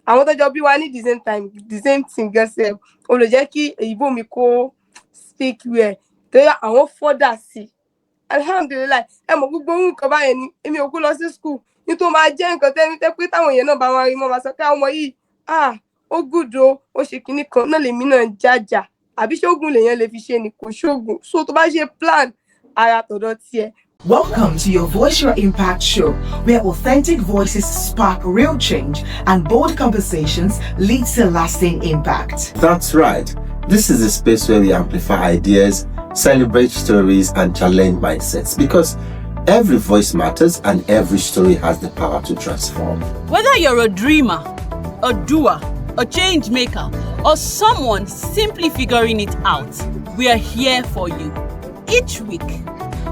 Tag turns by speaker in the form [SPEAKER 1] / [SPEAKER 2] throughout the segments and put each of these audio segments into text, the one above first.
[SPEAKER 1] àwọn tó jọ bí wa ní the same time the same thing gẹ́sẹ̀ ó lè jẹ́ kí èyíbó mi kó speak well torí àwọn fọ́dà sí i alhamdulilayi ẹ mọ̀ gbogbo ohun kan báyẹn ni èmi ò kú lọ sí school nítorí máa jẹ́ nǹkan tẹ́ pé táwọn èèyàn náà bá wọn rí mọ́ máa sọ pé àwọn ọmọ yìí ó gùdò ó ṣe kinní kan náà lèmi náà jájà àbí ṣóògùn lèèyàn lè fi ṣe ni kò ṣóògùn so tó bá ṣe plan ara tọ̀dọ̀ tiẹ̀.
[SPEAKER 2] Welcome to your Voice Your Impact show, where authentic voices spark real change and bold conversations lead to lasting impact.
[SPEAKER 3] That's right. This is a space where we amplify ideas, celebrate stories, and challenge mindsets because every voice matters and every story has the power to transform.
[SPEAKER 4] Whether you're a dreamer, a doer, a change maker, or someone simply figuring it out, we are here for you. Each week,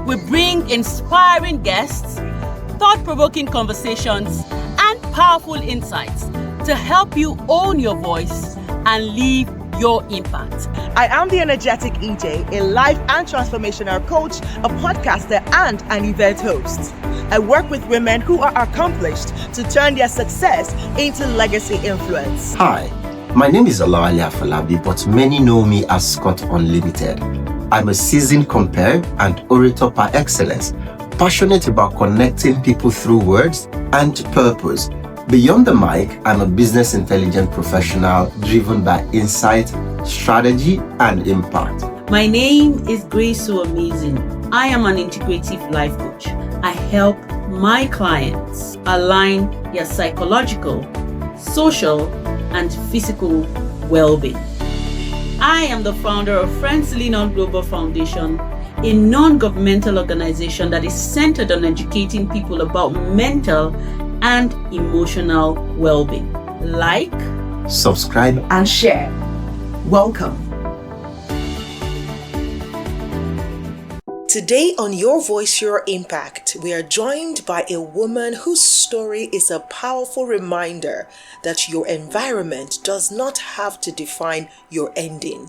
[SPEAKER 4] we bring inspiring guests, thought-provoking conversations, and powerful insights to help you own your voice and leave your impact.
[SPEAKER 5] I am the energetic EJ, a life and transformational coach, a podcaster, and an event host. I work with women who are accomplished to turn their success into legacy influence.
[SPEAKER 3] Hi, my name is Olafimihan Fatimah, but many know me as Scott Unlimited. I'm a seasoned compere and orator par excellence, passionate about connecting people through words and purpose. Beyond the mic, I'm a business intelligence professional driven by insight, strategy, and impact.
[SPEAKER 6] My name is Grace So Amazing. I am an integrative life coach. I help my clients align their psychological, social, and physical well-being. I am the founder of Friends Lean On Global Foundation, a non-governmental organization that is centered on educating people about mental and emotional well-being. Like,
[SPEAKER 3] subscribe,
[SPEAKER 2] and share. Welcome.
[SPEAKER 5] Today on Your Voice, Your Impact, we are joined by a woman whose story is a powerful reminder that your environment does not have to define your ending.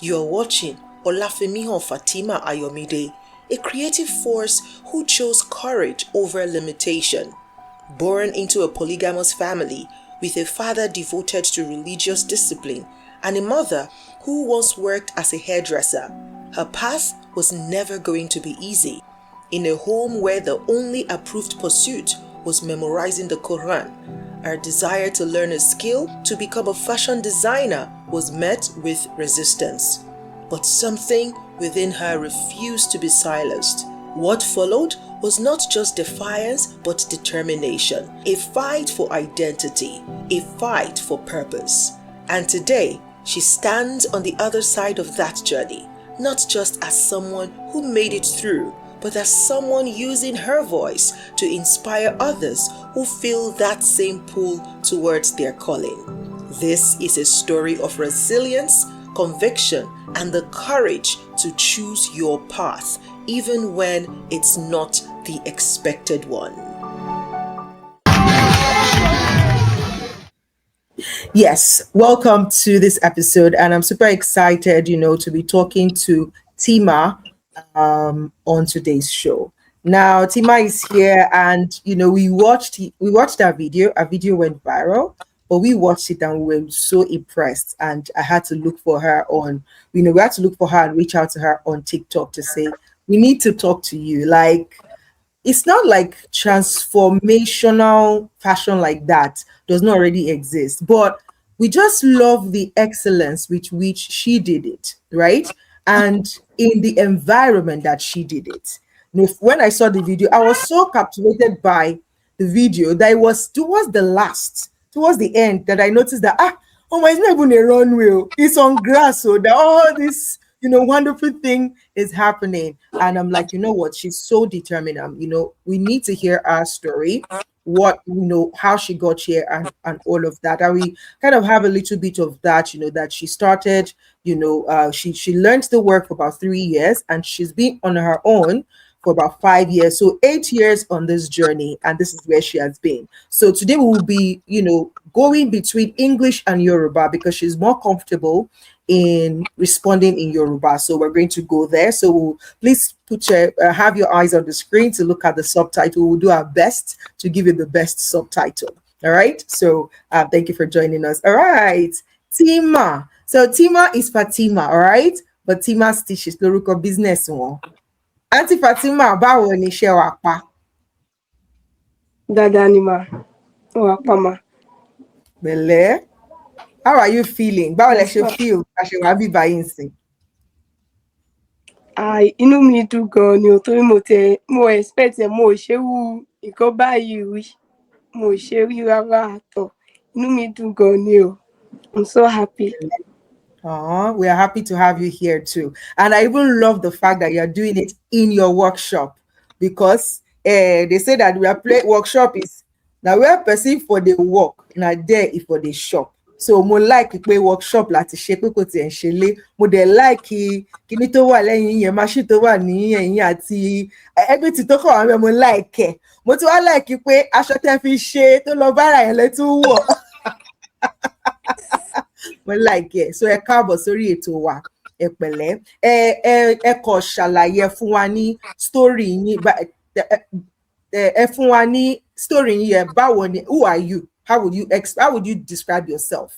[SPEAKER 5] You are watching Olafimihan Fatimah Ayomide, a creative force who chose courage over limitation. Born into a polygamous family with a father devoted to religious discipline and a mother who once worked as a hairdresser, her path was never going to be easy. In a home where the only approved pursuit was memorizing the Quran, her desire to learn a skill to become a fashion designer was met with resistance. But something within her refused to be silenced. What followed was not just defiance but determination, a fight for identity, a fight for purpose. And today, she stands on the other side of that journey, not just as someone who made it through, but as someone using her voice to inspire others who feel that same pull towards their calling. This is a story of resilience, conviction, and the courage to choose your path, even when it's not the expected one. Yes, welcome to this episode, and I'm super excited, to be talking to Tima on today's show. Now, Tima is here, and we watched our video. Our video went viral, but we watched it and we were so impressed. And I had to look for her we had to look for her and reach out to her on TikTok to say, we need to talk to you. Like, it's not like transformational fashion like that does not already exist, but we just love the excellence with which she did it, right? And in the environment that she did it. When I saw the video, I was so captivated by the video that it was towards the end, that I noticed that, oh my, it's not even a runway. It's on grass, so that all this, wonderful thing is happening. And I'm like, you know what? She's so determined. We need to hear our story, how she got here and all of that. And we kind of have a little bit of that, that she started, she learned the work for about 3 years, and she's been on her own for about 5 years. So 8 years on this journey, and this is where she has been. So today we will be, going between English and Yoruba because she's more comfortable in responding in Yoruba. So we're going to go there. So please have your eyes on the screen to look at the subtitle. We'll do our best to give you the best subtitle.
[SPEAKER 7] All right. So thank you for joining us. All right. Tima. So Tima is Fatima, all right? But Tima's stitches lórúkọ business one. Auntie Fatima, báwo ni iṣẹ́ wà pa?
[SPEAKER 1] Dáadáa ni mà. Ó wà pa mà.
[SPEAKER 7] Bẹ̀lẹ́. How are you feeling? Báwo lẹ
[SPEAKER 1] Yes,
[SPEAKER 7] ṣe
[SPEAKER 1] ma.
[SPEAKER 7] feel? Àṣẹ wàá bí báyìí nsìn.
[SPEAKER 1] Inú mi dùn gan ni o torí mo expect ẹ mo ò ṣerú nǹkan báyìí rí. Mo ò ṣe rí rárá àtọ̀. Inú mi dùn gan ni o. I'm so happy.
[SPEAKER 7] We are happy to have you here too. And I even love the fact that you're doing it in your workshop because they say that we are workshop is now where person for the work, now there is for the shop. So mo like pé workshop láti ṣe pé kò tiẹ̀ ń ṣe lé. Mo dẹ̀ like kíní tó wà lẹ́yìn yẹn, machine tó wà ní ẹ̀yìn àti everything tó kọ̀ wá mẹ́ mo like ẹ̀. Mo tún wá like pé aṣọ tẹ́ fi ṣe tó lọ bára yẹn lẹ́tún wọ̀. Mo like ẹ̀. So ẹ káàbọ̀ sórí ètò wa. Ẹ pẹ̀lẹ́. Ẹ kọ̀ ṣàlàyé fún wa ní story yín. Ẹ fún wa ní story yín yẹn. Báwo ni? Who are you? How would you describe yourself?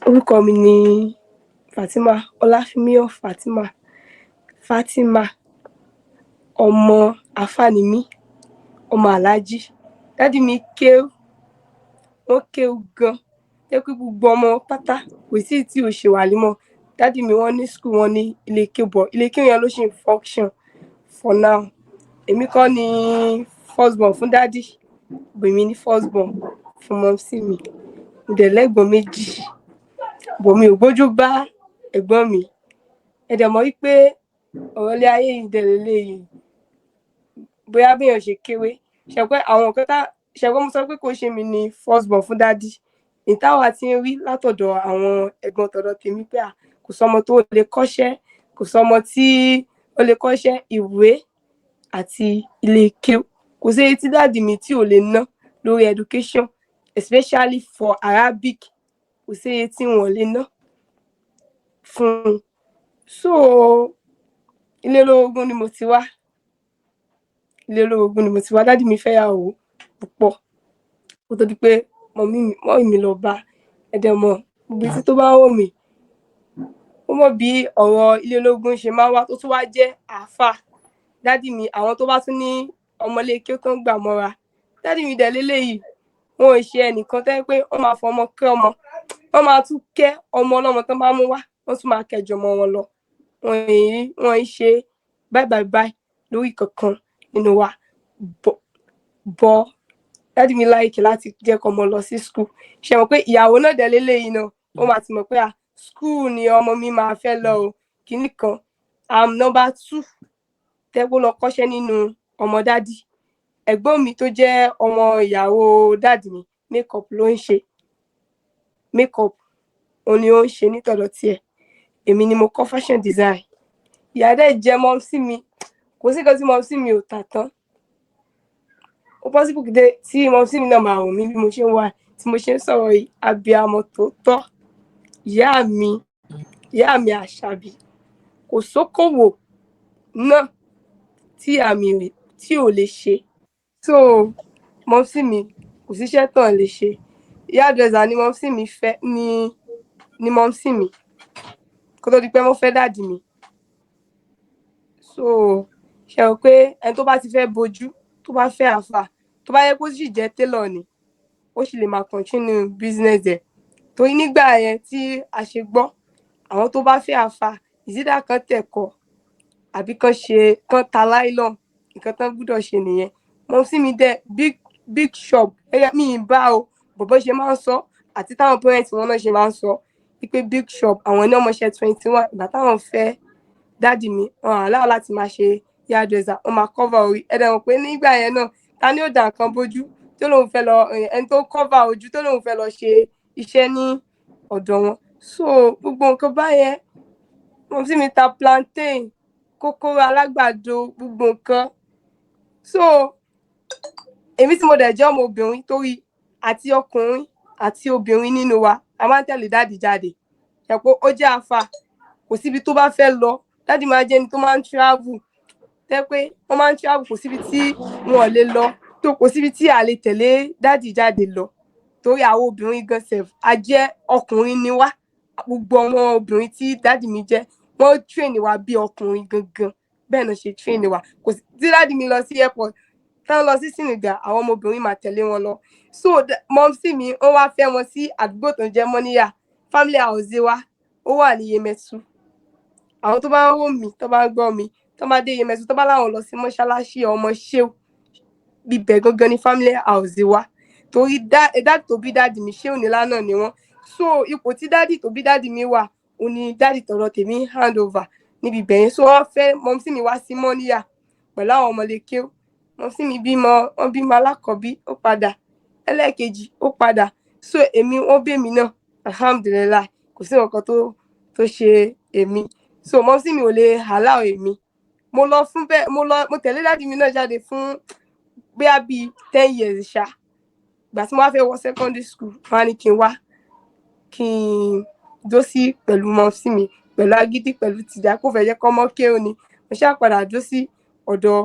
[SPEAKER 1] Orúkọ mi ni Fatima, Olafimihan Fatimah. Ọmọ Àfáà ni mí, ọmọ Aláàjì. Dádì mi wọ́n kéwú gan. Jẹ́ pé gbogbo ọmọ pátá kò sí tí ò ṣe wàlímọ̀. Dádì mi wọ́n ní school, wọ́n ní ilé kéwú bọ̀. Ilé kéwú yẹn ló ṣì ń function for now. Èmi kọ́ ni first born fún dádì. Èmi ni first born fún mọ́mísì mi. Mo dẹ̀ lẹ́gbọ̀n méjì. Bọ̀ mi ò gbójú bá ẹ̀gbọ́n mi. Ẹ dẹ̀ mọ̀ wípé ọ̀rọ̀ ilé ayé yìí dẹ̀ lélẹ́yìí. Bóyá béèyàn ṣe kéwé. Ṣé pé àwọn nǹkan ṣẹ̀gbọ́n mo sọ pé kò ṣe mi ni first born fún dádì. Ìtawà tí ń rí látọ̀dọ̀ àwọn ẹ̀gbọ́n tọ̀dọ̀ tèmi pé kò sọmọ tó lè kọ́ṣẹ́, kò sọmọ tí ó lè kọ́ṣẹ́ ìwé àti ilé kéwú. Kò sí èyí tí dádì mi tí ò lè ná lórí education, especially for Arabic. Kò sí èyí tí wọ́n lè ná fún un. So ilé olórogún ni mo ti wá. Dádì mi fẹ́yàwó púpọ̀. Kó tó di pé mọ́mì mi lọ bá ẹ̀dẹ̀ mọ̀ gbogbo tí tó bá wò mí. Ó mọ̀ bí ọ̀rọ̀ ilé ológun ṣe máa wá tó tún wá jẹ́ àáfàá. Dádì mi àwọn tó bá tún ní ọmọlé kí ó tán gbà mọ́ra. Dádì mi dẹ̀ léléyìí. Wọn ò ṣe ẹnìkan tẹ́ pé wọ́n máa fọmọ kẹ́ ọmọ. Wọ́n máa tún kẹ́ ọmọ ọlọ́mọ tán bá mú wá. Wọ́n tún máa kẹjọ ọmọ wọn lọ. Wọ́n ń ṣe báyìí lórí kankan nínú wa. Bọ̀ dádì mi láìkí láti jẹ́ kó ọmọ lọ sí school. Ṣé mọ̀ pé ìyàwó náà dẹ̀ léléyìí náà. Ó máa ti mọ̀ pé school ni ọmọ mi máa fẹ́ lọ o. Kìíní kan. I'm number 2 tẹ́gbó lọ kọ́ṣẹ́ nínú ọmọ dádì. Ẹ̀gbọ́n mi tó jẹ́ ọmọ ìyàwó dádì mi makeup ló ń ṣe. Makeup òun ni ó ń ṣe nítọ̀dọ̀ tiẹ̀. Èmi ni mo kọ́ fashion design. Ìyá dẹ̀ jẹ́ mọ́mísì mi. Kò sí nǹkan tí mọ́mísì mi ò tà tán. Ó possible tí mọ́mísì mi náà máa wò mí bí mo ṣe ń wà tí mo ṣe ń sọ̀rọ̀ yìí. Abiyamọ tòótọ́. Ìyá mi Àṣàbí. Kò sókòwò náà tí àmì tí ò lè ṣe. So mọ́mísì mi kò síṣẹ́ tán lè ṣe. Hairdresser ni mọ́mísì mi fẹ́ ni mọ́mísì mi. Kó tó di pé wọ́n fẹ́ dádì mi. So ṣé o pé ẹni tó bá ti fẹ́ bojú tó bá fẹ́ àáfàá tó bá yẹ kó sì jẹ́ tailor ni ó sì lè máa continue business ẹ̀. Torí nígbà yẹn tí a ṣe gbọ́ àwọn tó bá fẹ́ àáfàá ìsídà kan tẹ̀kọ́ àbí kan ta nylon nǹkan tán gbúdọ̀ ṣe nìyẹn. Mọ́mísì mi dẹ̀ big shop mi ì bá o bọ̀bọ́ ṣe máa ń sọ àti táwọn parents wọn náà ṣe máa ń sọ wípé big shop àwọn ní ọmọọṣẹ́ 21 ìgbà táwọn fẹ́ dádì mi wọn àláwọ̀ láti máa ṣe hairdresser wọn máa cover orí. Ẹ dẹ̀ mọ̀ pé nígbà yẹn náà ta ni ó dà nǹkan bójú tó lóun fẹ́ lọ ẹni tó cover ojú tó lóun fẹ́ lọ ṣe iṣẹ́ ní ọ̀dọ̀ wọn. So gbogbo nǹkan báyẹn mọ́mísì mi ta plantain kókóró alágbàdo gbogbo nǹkan. So èmi tí mo dẹ̀ jẹ́ ọmọ obìnrin torí àti ọkùnrin àti obìnrin nínú wa a máa ń tẹ̀lé dádì jáde. Ṣé pé ó jẹ́ àáfàá kò síbi tó bá fẹ́ lọ dádì máa jẹ́ ẹni tó máa ń travel tẹ́ pé wọ́n máa ń travel kò síbi tí wọn ò lè lọ tó kò síbi tí a lè tẹ̀lé dádì jáde lọ torí àwọn obìnrin gan sef a jẹ́ ọkùnrin ni wá gbogbo ọmọ obìnrin tí dádì mi jẹ́ wọ́n train wa bí ọkùnrin gangan bẹ́ẹ̀ náà ṣe train wa kò sí tí dádì mi lọ sí airport tán lọ sí Senegal àwọn ọmọbìnrin máa tẹ̀lé wọn lọ so mọ́mísì mi wọ́n wá fẹ́ wọn sí àdúgbò tó ń jẹ́ Mọ́níyà family house wa ó wà ní Yemẹtu àwọn tó bá ń wò mí tó bá ń gbọ́ mi tó bá dé Yemẹtu tó bá láwọn lọ sí mọ́ṣáláṣí ọmọ ṣéw bíbẹ̀ gangan ní family house wa torí dádì tó bí dádì mi ṣéw nílá náà ni wọ́n so ipò tí dádì tó bí dádì mi wà ó ní dádì tọ̀dọ̀ tèmi hand over níbi ibẹ̀ yẹn so wọ́n fẹ́ mọ́mísì mi wá sí Mọ́níyà pẹ̀lú àwọn ọmọlékéw mọ́mísì mi wọ́n bímọ alákọ̀ọ́bí ó padà ẹlẹ́ẹ̀kejì ó padà so èmi wọ́n bí èmi náà alhamdulillah kò sí nǹkan tó ṣe èmi so mọ́mísì mi ò lè allow èmi mo lọ fún bẹ́ẹ̀ mo tẹ̀lé dádì mi náà jáde fún bóyá bíi 10 years ṣá ìgbà tí mo wá fẹ́ wọ secondary school wọ́n á ní kí n wá kí n dó sí pẹ̀lú mọ́mísì mi pẹ̀lú agídí pẹ̀lú tìjà kó fẹ́ jẹ́ kọ́mọ́ kéwòn ni mo ṣáà padà dó sí ọ̀dọ̀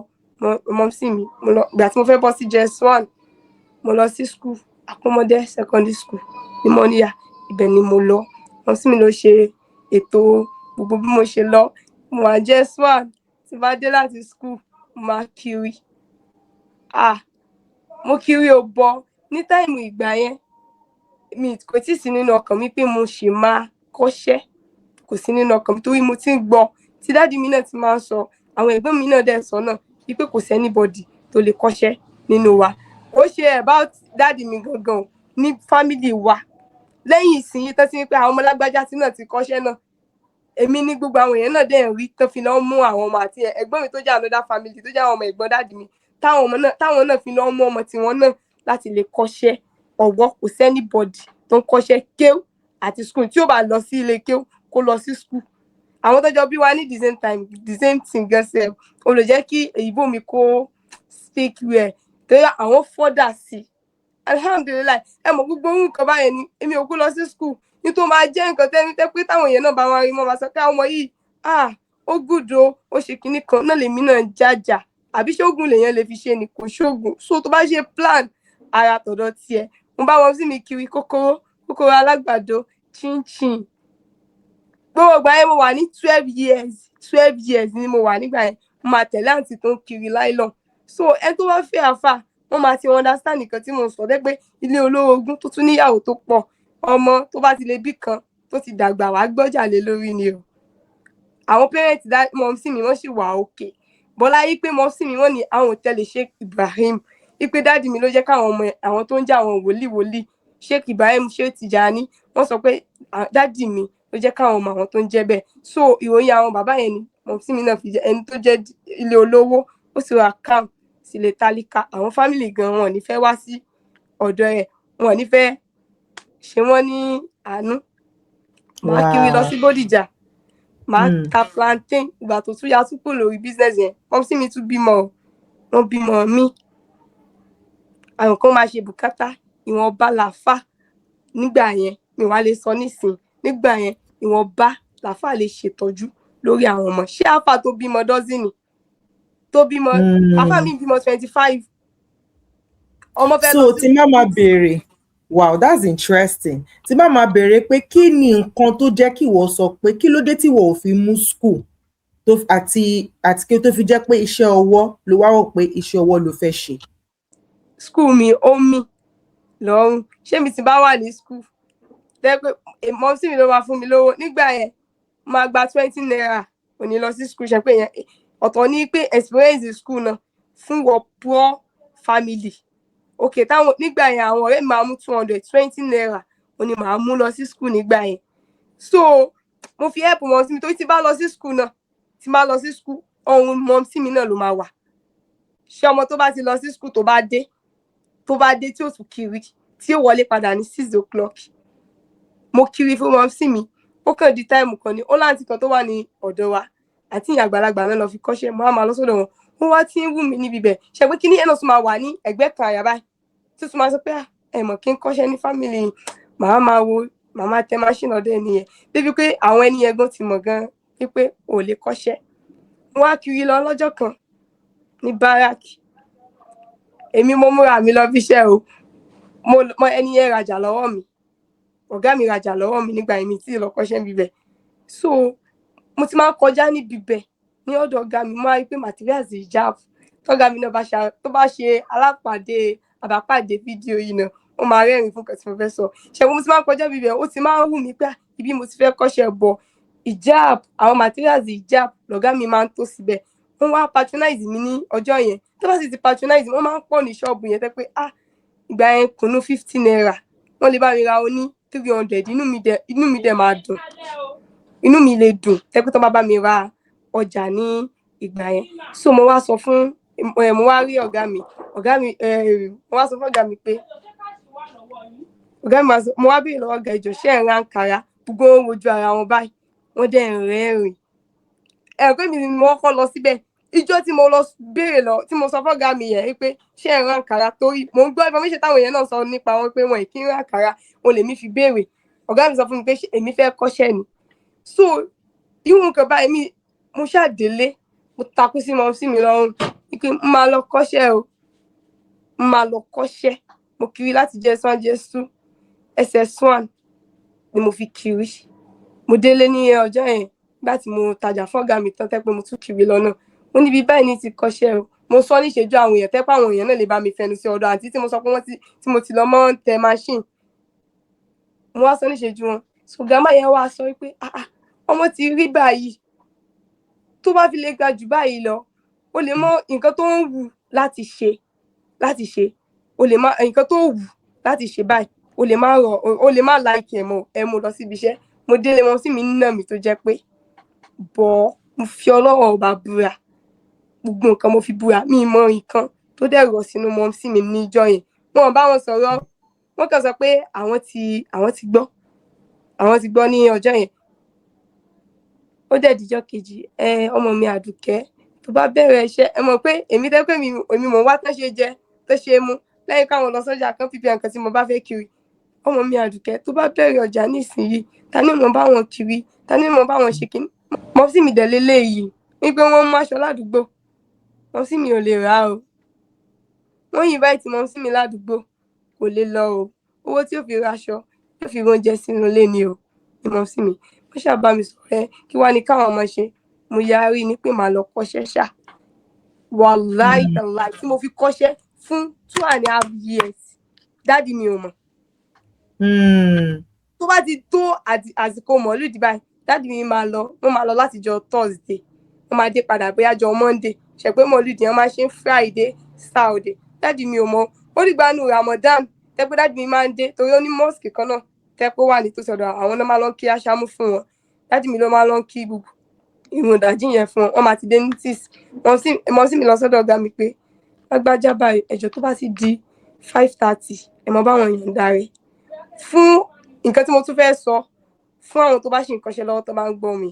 [SPEAKER 1] mọ́mísì mi ìgbà tí mo fẹ́ bọ́ sí JS1 mo lọ sí school Akọ́mọdé secondary school ní Mọ́níyà ibẹ̀ ni mo lọ mọ́mísì mi ló ṣe ètò gbogbo bí mo ṣe lọ mo wà JS1 tí bá dé láti school mo máa kiri mo kiri ò bọ ní táìmù ìgbà yẹn mi kò tí sí nínú ọkàn mi pé mo ṣì máa kọ́ṣẹ́ kò sí nínú ọkàn mi torí mo ti ń gbọ́ tí dádì mi náà ti máa ń sọ àwọn ẹ̀gbọ́n mi náà dẹ̀ sọ náà wípé kò sí anybody tó lè kọ́ṣẹ́ nínú wa ó ṣe about dádì mi gangan ní family wa lẹ́yìn ìsinyìí tán ti ní pé àwọn ọmọ lágbájá tí náà ti kọ́ṣẹ́ náà èmi ní gbogbo àwọn èèyàn náà dẹ̀ ń rí tán fi lọ́ mú àwọn ọmọ àti ẹ̀gbọ́n mi tó jẹ́ another family tó jẹ́ àwọn ọmọ ẹ̀gbọ́n dádì mi táwọn náà fi lọ́ mú ọmọ tiwọn náà láti lè kọ́ṣẹ́ ọ̀wọ́ kò sí anybody tó ń kọ́ṣẹ́ kéw àti school tí ó bá lọ sí ilé kéw kó lọ sí school àwọn tó jọ bí wa ní the same time the same thing gan sef ó lè jẹ́ kí èyíbó mi kó speak well torí àwọn fọ́dà sí alhamdulillah ẹ mọ̀ gbogbo nǹkan báyẹn ni èmi ò kú lọ sí school nítorí máa jẹ́ nǹkan tẹ́ pé táwọn èèyàn náà bá wọn rí mọ́ máa sọ pé àwọn ọmọ yìí ó gùdò ó ṣe kinní kan náà lèmi náà jájà àbí ṣóògùn lèèyàn lè fi ṣe ni kò ṣóògùn so tó bá ṣe plan ara tọ̀dọ̀ tiẹ̀ mo bá wọn sí mi kiri kòkòrò alágbàdo chinchin gbogbo ìgbà yẹn mo wà ní 12 years ni mo wà nígbà yẹn mo máa tẹ̀lé àǹtí tó ń kiri láìlọ́n so ẹ tó bá fẹ́ àfà wọ́n máa ti understand nǹkan tí mo sọ dé pé ilé olórogún tó tún níyàwó tó pọ̀ ọmọ tó bá ti lè bí kan tó ti dàgbà wá gbọ́jà lé lórí ni o àwọn parents mọ́mísì mi wọ́n sì wà òkè bọ́lá yí pé mọ́mísì mi wọ́n ní àwọn òtẹ́lẹ̀ Sheikh Ibrahim ipe dádì mi ló jẹ́ káwọn ọmọ àwọn tó ń jẹ́ àwọn wòlíì Sheikh Ibrahim Sheikh Tijani wọ́n sọ pé dádì mi ló jẹ́ káwọn ọmọ àwọn tó ń jẹ́ bẹ́ẹ̀ so ìròyìn àwọn bàbá yẹn ni mọ́mísì mi náà fi jẹ́ ẹni tó jẹ́ ilé olówó ó sì wà calm sílé tálíkà àwọn fámìlì gan wọn ò ní fẹ́ wá sí ọ̀dọ̀ ẹ̀ wọn ò ní fẹ́ ṣe wọ́n ní àánú máa kiri lọ sí Bódìjà máa ta plantain ìgbà tó tún ya tún kò lórí business yẹn mọ́mísì mi tún bímọ wọn bímọ mi àwọn kan máa ṣe bùkátà ìwọ̀nba làáfà nígbà yẹn mi wá lè sọ nísìn nígbà yẹn ìwọ̀nba làáfà lè ṣètọ́jú lórí àwọn ọmọ ṣé àfà tó bímọ dọ́sìnì tó bímọ àfà mi bímọ 25 ọmọ fẹ́ lọ sí.
[SPEAKER 7] so tí má máa béèrè wow that's interesting tí má máa béèrè pé kí ni nǹkan tó jẹ́ kí ìwọ sọ pé kí ló dé tí ìwọ ò fi mú school tó àti kí ó tó fi jẹ́ pé iṣẹ́ ọwọ́ ló wá rò pé iṣẹ́ ọwọ́ ló fẹ́ ṣe.
[SPEAKER 1] School mi ó mì lọ́rùn ṣé mi ti bá wà ní school tẹ́ pé mọ́mísì mi ló máa fún mi lówó nígbà yẹn máa gba 20 naira ò ní lọ sí school ṣe pé yẹn ọ̀tọ̀ ní pé experience school náà fún wọ poor family okay táwọn nígbà yẹn àwọn ọ̀rẹ́ mi máa mú 220 naira ò ní máa mú lọ sí school nígbà yẹn so mo fi help mọ́mísì mi torí tí bá lọ sí school náà tí bá lọ sí school ọ̀hún mọ́mísì mi náà ló máa wà ṣé ọmọ tó bá ti lọ sí school tó bá dé tí ó tún kiri tí ó wọlé padà ní 6 o'clock mo kiri fún mọ́mísì mi ó kàn di táìmù kan ní ó láǹtí kan tó wà ní ọ̀dọ̀ wa àti ìyá àgbàlagbà náà lọ fi kọ́ṣẹ́ mo á máa lọ sọ́dọ̀ wọn wọ́n wá tí ń wù mí níbi bẹ̀ ṣe pé kí ní ẹ̀nà tún máa wà ní ẹ̀gbẹ́ kan àyà báyìí tí tún máa sọ pé ẹ̀mọ̀ kí n kọ́ṣẹ́ ní fámìlì màá máa wo màmá tẹ máṣínì ọ̀dọ̀ ẹnìyẹn débi pé àwọn ẹni ẹgbọ́n ti mọ̀ gan wípé ò lè kọ́ṣẹ́ mo wá kiri lọ lọ́jọ́ kan ní báràkì èmi mo múra mi lọ bí iṣẹ́ o mo ẹni yẹn rajà lọ́wọ́ mi ọ̀gá mi rajà lọ́wọ́ mi nígbà yẹn mi tí lọ kọ́ṣẹ́ bíbẹ̀ so mo ti máa ń kọjá ní bíbẹ̀ ní ọ̀dọ̀ ọ̀gá mi máa rí pé materials hijab tọ́gá mi náà tó bá ṣe alápàdé àbápàdé fídíò yìí náà ó máa rẹ́rìn fún nǹkan tí mo fẹ́ sọ ṣẹ́gun mo ti máa ń kọjá bíbẹ̀ ó ti máa ń wù mí pé ibi mo ti fẹ́ kọ́ṣẹ́ bọ̀ hijab àwọn materials hijab lọ̀gá mi máa ń tó síbẹ̀ wọ́n wá patronize mi ní ọjọ́ yẹn tó bá sì ti patronize wọ́n máa ń pọ̀ ní ṣọ́ọ̀bù yẹn tẹ́ pé ìgbà yẹn kùnú 50 naira wọ́n lè bá mi ra oní 300 inú mi dẹ̀ máa dùn inú mi lè dùn tẹ́ pé tó bá mi ra ọjà ní ìgbà yẹn so mo wá sọ fún mo wá rí ọ̀gá mi mo wá sọ fún ọ̀gá mi pé ọ̀gá mi mo wá béèrè lọ́wọ́ ọ̀gá ìjọ ṣé ẹ̀ ń ra Ankara gbogbo wọn wojú ara wọn báyìí wọ́n dẹ̀ ń rẹ́rìn pé mi ni mo kọ́ lọ síbẹ̀ ìjọ tí mo lọ béèrè lọ tí mo sọ fún ọ̀gá mi yẹn pé ṣé ẹ̀ ń ra Ankara torí mo ń gbọ́ information táwọn èèyàn náà sọ nípa wọn pé wọn kì í ra Ankara o lè mi fi béèrè ọ̀gá mi sọ fún mi pé èmi fẹ́ kọ́ṣẹ́ ni so irú nǹkan báyìí mo ṣàdélé mo takú sí mọ́ sí mi lọ́rùn pé mo máa lọ kọ́ṣẹ́ o mo máa lọ kọ́ṣẹ́ mo kiri láti jẹ́sán jésù SS1 ni mo fi kiri mo délé ní ọjọ́ yẹn nígbà tí mo tajà fọ́gà mi tán tẹ́ pé mo tún kiri lọ́nà mo níbi báyìí ní ti kọ́ṣẹ́ o mo sọ níṣẹ́jú àwọn èèyàn tẹ́ pé àwọn èèyàn náà lè bá mi fẹnu sí ọ̀dọ̀ àti tí mo sọ pé tí mo ti lọ mọ́ tẹ machine mo wá sọ níṣẹ́jú wọn ṣùgbọ́n yẹn wá sọ pé ọmọ ti rí báyìí tó bá fi lè ga jù báyìí lọ o lè mọ nǹkan tó ń wù láti ṣe o lè má nǹkan tó wù láti ṣe báyìí o lè má láìkì ẹ mọ lọ síbi iṣẹ́ mo délé wọn sí mi nínà mi tó jẹ́ pé bọ́ mo fi ọlọ́wọ́ ọba búra gbogbo nǹkan mo fi búra mi mọ nǹkan tó dẹ̀ rọ̀ sínú mọ́ sí mi níjọ́ yẹn wọn bá wọn sọ̀rọ̀ wọ́n kàn sọ pé àwọn ti gbọ́ ní ọjọ́ yẹn ó dẹ̀ díjọ́ kejì ọmọ mi Àdùkẹ́ tó bá bẹ̀rẹ̀ iṣẹ́ ẹ mọ̀ pé èmi tẹ́ pé èmi mọ̀ wá tán ṣe jẹ tó ṣe mú lẹ́yìn káwọn lọ sọ́jà kan fífi nǹkan tí mo bá fẹ́ kiri ọmọ mi Àdùkẹ́ tó bá bẹ̀rẹ̀ ọjà nísìnyí ta ni mo bá wọn kiri ta ni mo bá wọn ṣe kíní mọ́ sí mi dẹ̀ lélẹ́yìí wípé wọ́n mú aṣọ ládùúgbò mọ́ sí mi ò lè rà o wọ́n yìí báyìí tí mọ́ sí mi ládùúgbò kò lè lọ o owó tí ó fi raṣọ yóò fi oúnjẹ sínú ilé ni o ní mọ́ sí mi wọ́n ṣàbá mi sọ̀rọ̀ kí wá ní káwọn ọmọ ṣe mo yarí ní pé màá lọ kọ́ṣẹ́ ṣá wàláì tàláì tí mo fi kọ́ṣẹ́ fún 2.5 years dáàdi mi ò mọ̀ tó bá ti tó àsìkò mọ̀lúdì báyìí dáàdi mi wọ́n máa lọ láti jọ Thursday wọ́n máa dé padà bóyá jọ Monday ṣe pé mọ̀lúdì wọ́n máa ṣe Friday Saturday dáàdi mi ò mọ̀ ó dìgbà nù Ramadan tẹ́pẹ́ dáàdi mi máa ń dé torí ó ní mosque kan náà tẹ́pẹ́ wà nítòsí ọ̀dọ̀ àwọn náà máa lọ kí aṣámú fún wọn dáàdi mi ló máa lọ kí gbogbo ìrùn ìdájí yẹn fún wọn máa ti dé ní tíìs mọ sí mi lọ sọ́dọ̀ ọ̀gá mi pé lágbájá báyìí ẹjọ́ tó bá ti di 5:30 ẹ mọ báwọn èèyàn darí fún nǹkan tí mo tún fẹ́ sọ fún àwọn tó bá ṣe nǹkan ṣe lọ́wọ́ tó bá ń gbọ́ mi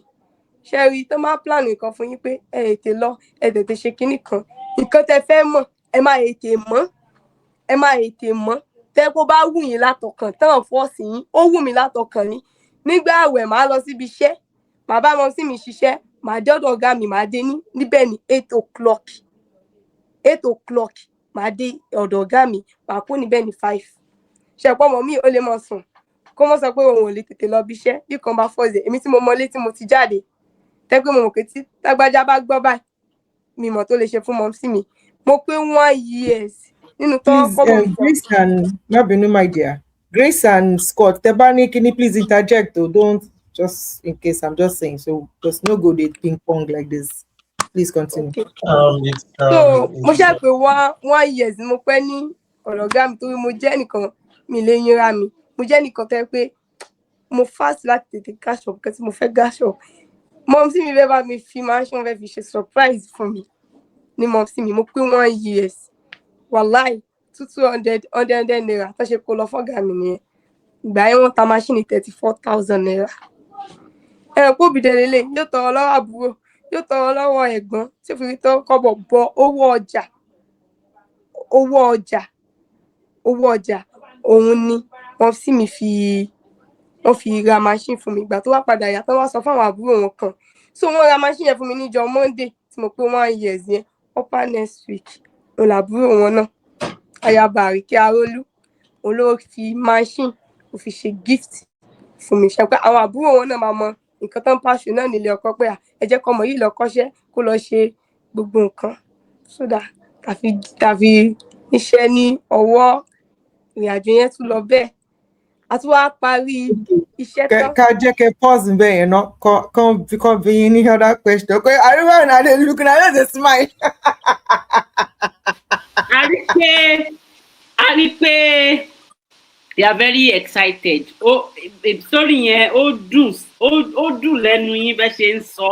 [SPEAKER 1] ṣe rí tó máa plan nǹkan fún yín pé ẹ ètè lọ ẹ tètè ṣe kinní kan nǹkan tẹ́ fẹ́ mọ̀ ẹ máa ètè mọ̀ tẹ́ kó bá wù yín látọkàn tán fọ́ọ̀sì yín ó wù mí látọkàn ní nígbà àwẹ̀ máa lọ síbi iṣẹ́ màá bá wọn sí mi ṣiṣẹ́ màá dé ọ̀dọ̀ ọ̀gá mi màá dé níbẹ̀ ní 8 o'clock màá dé ọ̀dọ̀ ọ̀gá mi màá kú níbẹ̀ ní 5 ṣẹ̀pọ̀ mọ̀ mí ó lè mọ̀ sùn kó mọ̀ sọ pé òun ò lè tètè lọ bí iṣẹ́ bí kan bá fọ́ọ̀zẹ̀ èmi tí mo mọlé tí mo ti jáde tẹ́gbẹ́ mo mọ̀ pé tí lágbájá bá gbọ́ báyìí mi mọ̀ tó lè ṣe fún mọ́ sí mi mo pé 1 years nínú tó kọ́mọ̀
[SPEAKER 7] Grace and Mabinu, my dear. Grace and Scott, Tebani, can you please interject though? Don't, just in case I'm just saying. So just no go they ping pong like this. Please continue.
[SPEAKER 1] Okay. So mo ṣá pé 1 years mo pẹ́ ní ọ̀rọ̀ ọ̀gá mi torí mo jẹ́ nìkan mi lè yínra mi mo jẹ́ nìkan tẹ́ pé mo fast láti tètè cash up because mo fẹ́ cash up mom sí mi fẹ́ bá mi fi mansion fẹ́ fi ṣe surprise fún mi ní mom sí mi mo pé 1 years wàláì 200 naira tó ṣe kó lọ fọ́gà mi nìyẹn ìgbà yẹn wọ́n ta machine 34,000 naira kó bìdẹ lélẹ̀ yóò tọrọ lọ́wọ́ àbúrò yóò tọrọ lọ́wọ́ ẹ̀gbọ́n tí ó fi rí tọ́ kọ́bọ̀ bọ owó ọjà òun ni wọ́n sì mi wọ́n fi ra machine fún mi ìgbà tó wá padà yà tán wá sọ fún àwọn àbúrò wọn kan so wọ́n ra machine yẹn fún mi níjọ́ Monday tí mo pé 1 years yẹn upper next week òun làbúrò wọn náà ayaba Àríkẹ́ Arólú òun ló fi machine ó fi ṣe gift fún mi ṣe pé àwọn àbúrò wọn náà máa mọ nǹkan tó ń pàṣẹ náà nílé ọkọ pé ẹ jẹ́ kọ́mọ yìí lọ kọ́ṣẹ́ kó lọ ṣe gbogbo nǹkan sódà tàfi iṣẹ́ ní ọwọ́ ìrìnàjò yẹn tún lọ bẹ́ẹ̀ a tún wá parí iṣẹ́ tán.
[SPEAKER 7] ká jẹ́ kẹ́ pause bẹ́ẹ̀ yẹn náà come be any other question pé àríwá náà dey look na dey dey smile.
[SPEAKER 6] a rí pé they are very excited. Story yẹn ó dùn lẹ́nu yín bẹ́ẹ̀ ṣe ń sọ.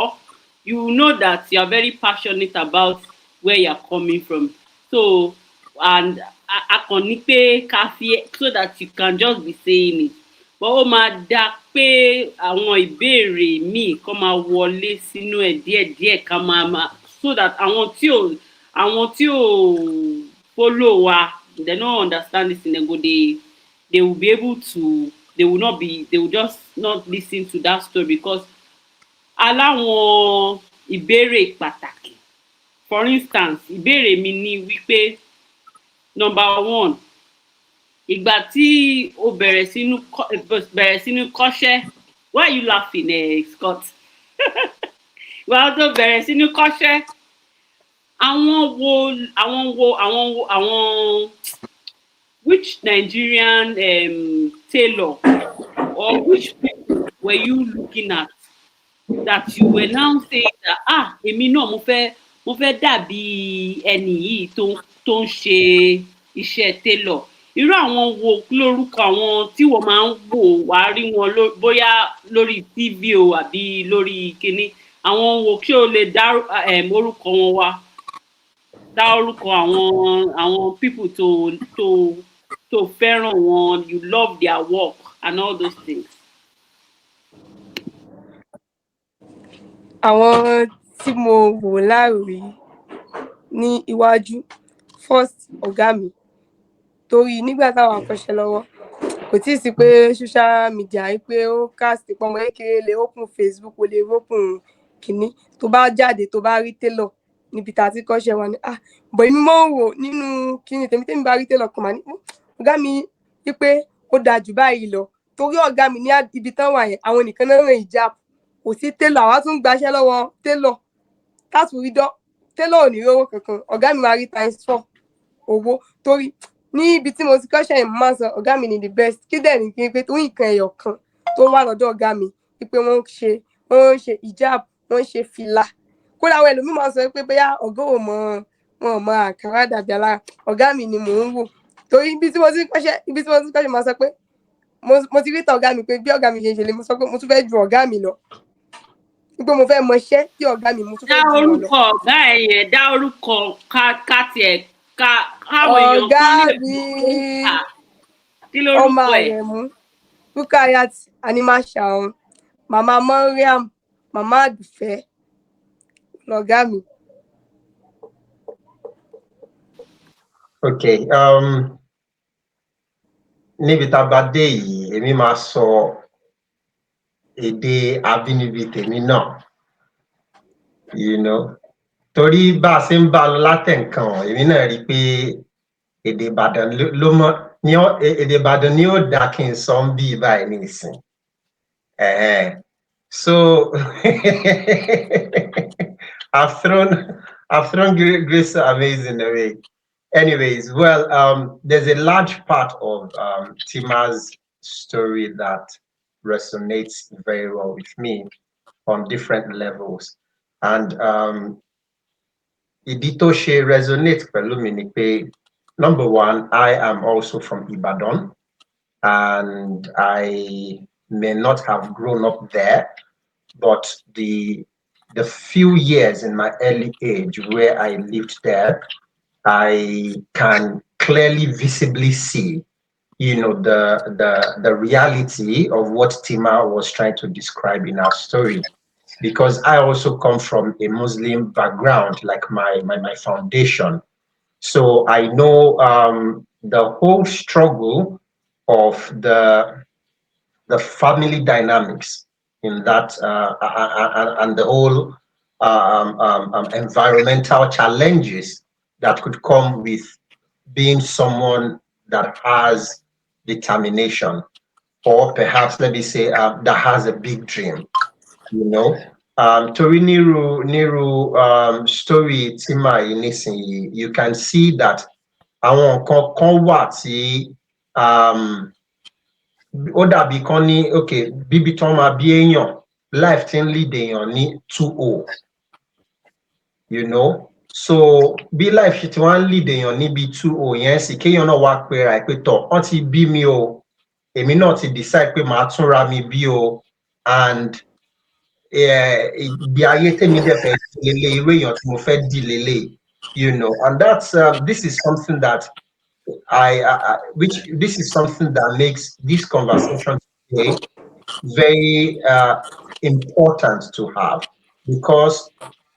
[SPEAKER 6] You know that you are very passionate about where you are coming from. So and a kàn ní pé ká fi so that you can just be saying it. But ó máa dá pé àwọn ìbéèrè míì kó máa wọlé sínú ẹ̀ díẹ̀díẹ̀ ká máa so that àwọn tí ò follow wa they no understand this thing they will be able to they will just not listen to that story because aláwọn ìbéèrè pàtàkì. For instance, ìbéèrè mi ni wípé number 1 ìgbà tí o bẹ̀rẹ̀ sínú kọ́ṣẹ́ why are you laughing Scott? Ìgbà tó bẹ̀rẹ̀ sínú kọ́ṣẹ́ àwọn which Nigerian tailor or which people were you looking at that you were now saying that èmi náà mo fẹ́ dàbí ẹni yìí tó ń ṣe iṣẹ́ tailor irú àwọn wo lórúkọ àwọn tí wọ́n máa ń wò wá rí wọn bóyá lórí TV o àbí lórí kinní àwọn wo kí o lè dá orúkọ wọn wá dá orúkọ àwọn people tó fẹ́ràn wọn you love their work and all those things.
[SPEAKER 1] Àwọn tí mo wò láàrí ní iwájú first ọ̀gá mi torí nígbà táwọn akọ́ṣẹ́ lọ́wọ́ kò tí ì sí pé social media yìí pé ó cast pọmọ kékeré lè open Facebook ó lè open kìíní tó bá jáde tó bá rí tailor níbi tá a ti kọ́ṣẹ́ wọn ni bọ̀ èmi mọ́ wò nínú kìíní tèmi bá rí tailor kan mà ní ọ̀gá mi wípé ó dáa jù báyìí lọ torí ọ̀gá mi ní ibi tán wà yẹn àwọn nìkan náà rìn ìjáàbù kò sí tailor àwa tún gbaṣẹ́ lọ́wọ́ tailor táàtù rí tailor ò ní rówó kankan ọ̀gá mi máa rí ×4 owó torí ní ibi tí mo ti kọ́ṣẹ́ yẹn máa sọ ọ̀gá mi ni the best kí dẹ̀ ní kí n pé torí nǹkan ẹ̀yọ̀ kan tó wà lọ́dọ̀ ọ̀gá mi wípé wọ́n ń ṣe ìjáàbù wọ́n ń ṣe fìlà kódà àwọn ẹlòmíì máa sọ pé bóyá ọ̀gá ò mọ wọn ò mọ àkàrà dàbí alára ọ̀gá mi ni mò ń wò torí ibi tí mo ti kọ́ṣẹ́ máa sọ pé mo ti rí tọ̀ ọ̀gá mi pé bí ọ̀gá mi ṣe ń ṣe lè mo sọ pé mo tún fẹ́ ju ọ̀gá mi lọ wípé mo fẹ́ mọ iṣẹ́ tí ọ̀gá mi mo tún fẹ́ ju wọn lọ.
[SPEAKER 6] dá orúkọ ọ̀gá ẹ̀ yẹn dá orúkọ ká tiẹ̀ káwọn èèyàn
[SPEAKER 1] kan lè
[SPEAKER 6] kí lórúkọ
[SPEAKER 1] ọmọ Àrẹ̀mú Rukayat Animal Shaun màmá Mariam màmá Àdùfẹ́ lọ̀gá mi.
[SPEAKER 3] Okay, níbi tá a bá dé yìí èmi máa sọ èdè abínibí tèmi náà torí bá a ṣe ń bá lọ látẹ̀ǹkan èmi náà rí i pé èdè Ìbàdàn ni ó dá kí n sọ ń bí báyìí ní ìsìn so I've thrown Grace Amazing away. Anyways, well, there's a large part of Tima's story that resonates very well with me on different levels. And ìdí tó ṣe resonate pẹ̀lú mi ni pé, number one, I am also from Ibadan, and I may not have grown up there, but the few years in my early age where I lived there, I can clearly, visibly see, the reality of what Tima was trying to describe in our story. Because I also come from a Muslim background, like my foundation. So I know the whole struggle of the family dynamics in that, and the whole environmental challenges that could come with being someone that has determination, or perhaps let me say that has a big dream, you know. Torí Niru story tí màá yìí nísìnyí, you can see that àwọn nǹkan kan wà tí ó dàbí kan ní okay bíbí tán máa bí èèyàn life tí ń lead èèyàn ní 2-0, you know. So bí life ṣe ti wá ń lead èèyàn níbi 2-0 yẹn sì kéèyàn náà wá pera ẹ̀ pé tọ̀ wọ́n ti bí mi o, èmi náà ti decide pé màá túnra mi bí o, and ìgbé ayé tèmi dẹ̀ fẹ́ lélẹ̀ irú èèyàn tí mo fẹ́ dì lélẹ̀, you know. And that's this is something that this is something that makes this conversation today very important to have, because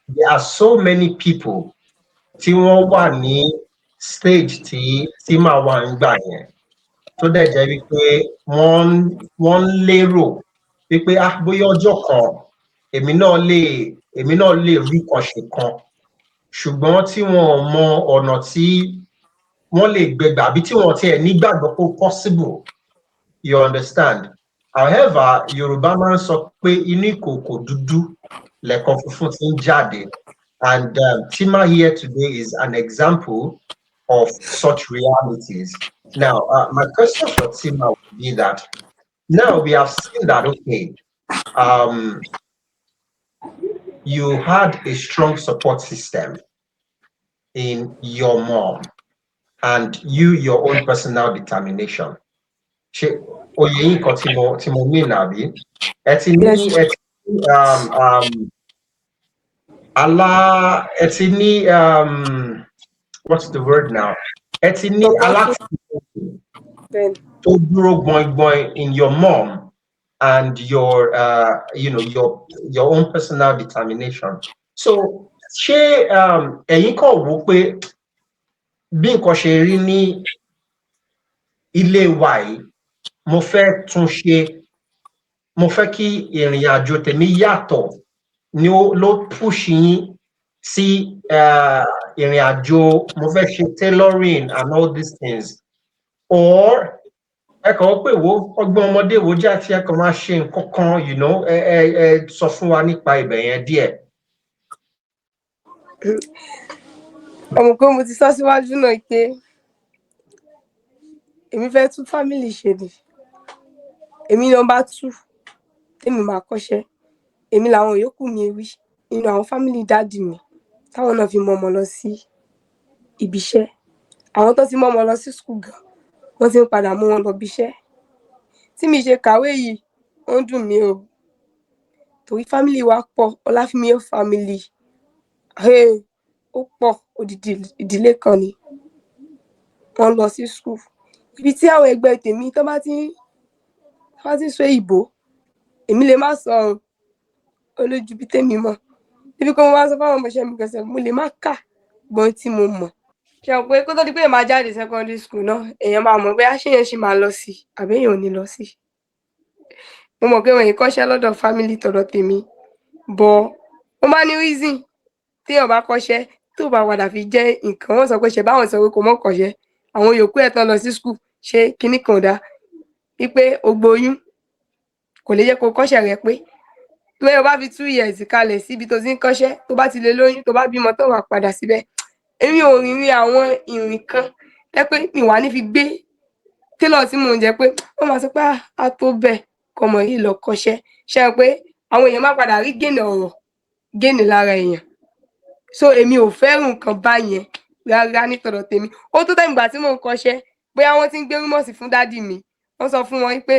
[SPEAKER 3] there are so many people tí wọ́n wà ní stage tí màá wà ń gbà yẹn tó dẹ̀ jẹ́ wípé wọ́n lérò wípé bóyá ọjọ́ kan èmi náà lè rí kànṣe kan, ṣùgbọ́n tí wọ́n mọ ọ̀nà tí wọ́n lè gbégbà àbí tí wọ́n tiẹ̀ nígbàgbọ́ pé possible, you understand. However, Yorùbá máa ń sọ pé inú ìkòkò dúdú lẹ̀kọ funfun ti ń jáde, and Tima here today is an example of such realities. Now, my question for Tima would be that now we have seen that, okay, you had a strong support system in your mom and your own personal determination. Oye yín kan tí mo mean àbí ẹ ti ní what's the word now? Ẹ ti ní alátìlẹ́yìn tó dúró gbọ̀ngbọ̀n in your mom and your your own personal determination. So ṣé ẹ̀yin kàn wò pé bí nǹkan ṣe rí ní ilé wa yìí, mo fẹ́ tún ṣe, mo fẹ́ kí ìrìn àjò tèmi yàtọ̀, ni ló push yín sí ìrìn àjò mo fẹ́ ṣe tailoring and all these things, or ẹ kàn pé wo ọgbọ́n ọmọdé wo jẹ́ àti ẹ kàn máa ṣe nǹkan kan, you know, ẹ sọ fún wa nípa ibẹ̀ yẹn díẹ̀.
[SPEAKER 1] Ọmọ pé mo ti sọ síwájú náà pé èmi fẹ́ tún family ṣe ni, èmi number 2 tèmi máa kọ́ṣẹ́, èmi làwọn yòókù mi rí nínú àwọn family dáàdì mi táwọn náà fi mọ ọmọ lọ sí ibi iṣẹ́. Àwọn tó ti mọ ọmọ lọ sí school gan, wọ́n ti ń padà mú wọn lọ ibi iṣẹ́. Tí mi ṣe kàwé yìí ó ń dùn mí o, torí family wa pọ̀, Olafimihan family ó pọ̀, odidi ìdílé kan ni. Wọ́n lọ sí school ibi tí àwọn ẹgbẹ́ tèmi tó bá ti sọ ìbò, èmi lè má sọ olójú bí tèmi mọ̀, níbi kí wọ́n wá sọ fáwọn ọmọọṣẹ́ mi gẹ̀ẹ́sẹ̀ mo lè má kà gbọ́n tí mo mọ̀. Ṣé o pé kó tó di pé màá jáde secondary school náà, èèyàn máa mọ̀ pé àṣeyàn ṣì máa lọ sí àbí èèyàn ò ní lọ sí. Mo mọ̀ pé wọ́n yìí kọ́ṣẹ́ lọ́dọ̀ family tọ̀dọ̀ tèmi, bọ̀ mo máa ní reason tí èèyàn bá kọ́ṣẹ́ tó bá padà fi jẹ́ nǹkan, wọ́n sọ pé ṣe báwọn sọ pé kò mọ̀ kọ́ṣẹ́, àwọn yòókù ẹ̀ tán lọ sí school ṣe kinní kan dá wípé ogboyún kò lè jẹ́ kó kọ́ṣẹ́ rẹ pé tó yẹ bá fi 2 years kalẹ̀ síbi tó ti ń kọ́ṣẹ́, tó bá ti lè lóyún, tó bá bímọ tó wà padà síbẹ̀. Èmi ò rìnrìn àwọn ìrìn kan ẹ pé mi wà ní fi gbé télọ̀ tí mò ń jẹ pé wọ́n máa sọ pé a tó bẹ̀ kọmọ yìí lọ kọ́ṣẹ́. Ṣé o pé àwọn èèyàn má padà rí gèènì ọ̀rọ̀ gèènì lára èèyàn. So èmi ò fẹ́ràn nǹkan báyẹn rárá nítọ̀dọ̀ tèmi. Ó tó tẹ̀mí ìgbà tí mò ń kọ́ṣẹ́ bóyá wọ́n ti ń gbé rúmọ̀sì fún dádì mi, wọ́n sọ fún wọn pé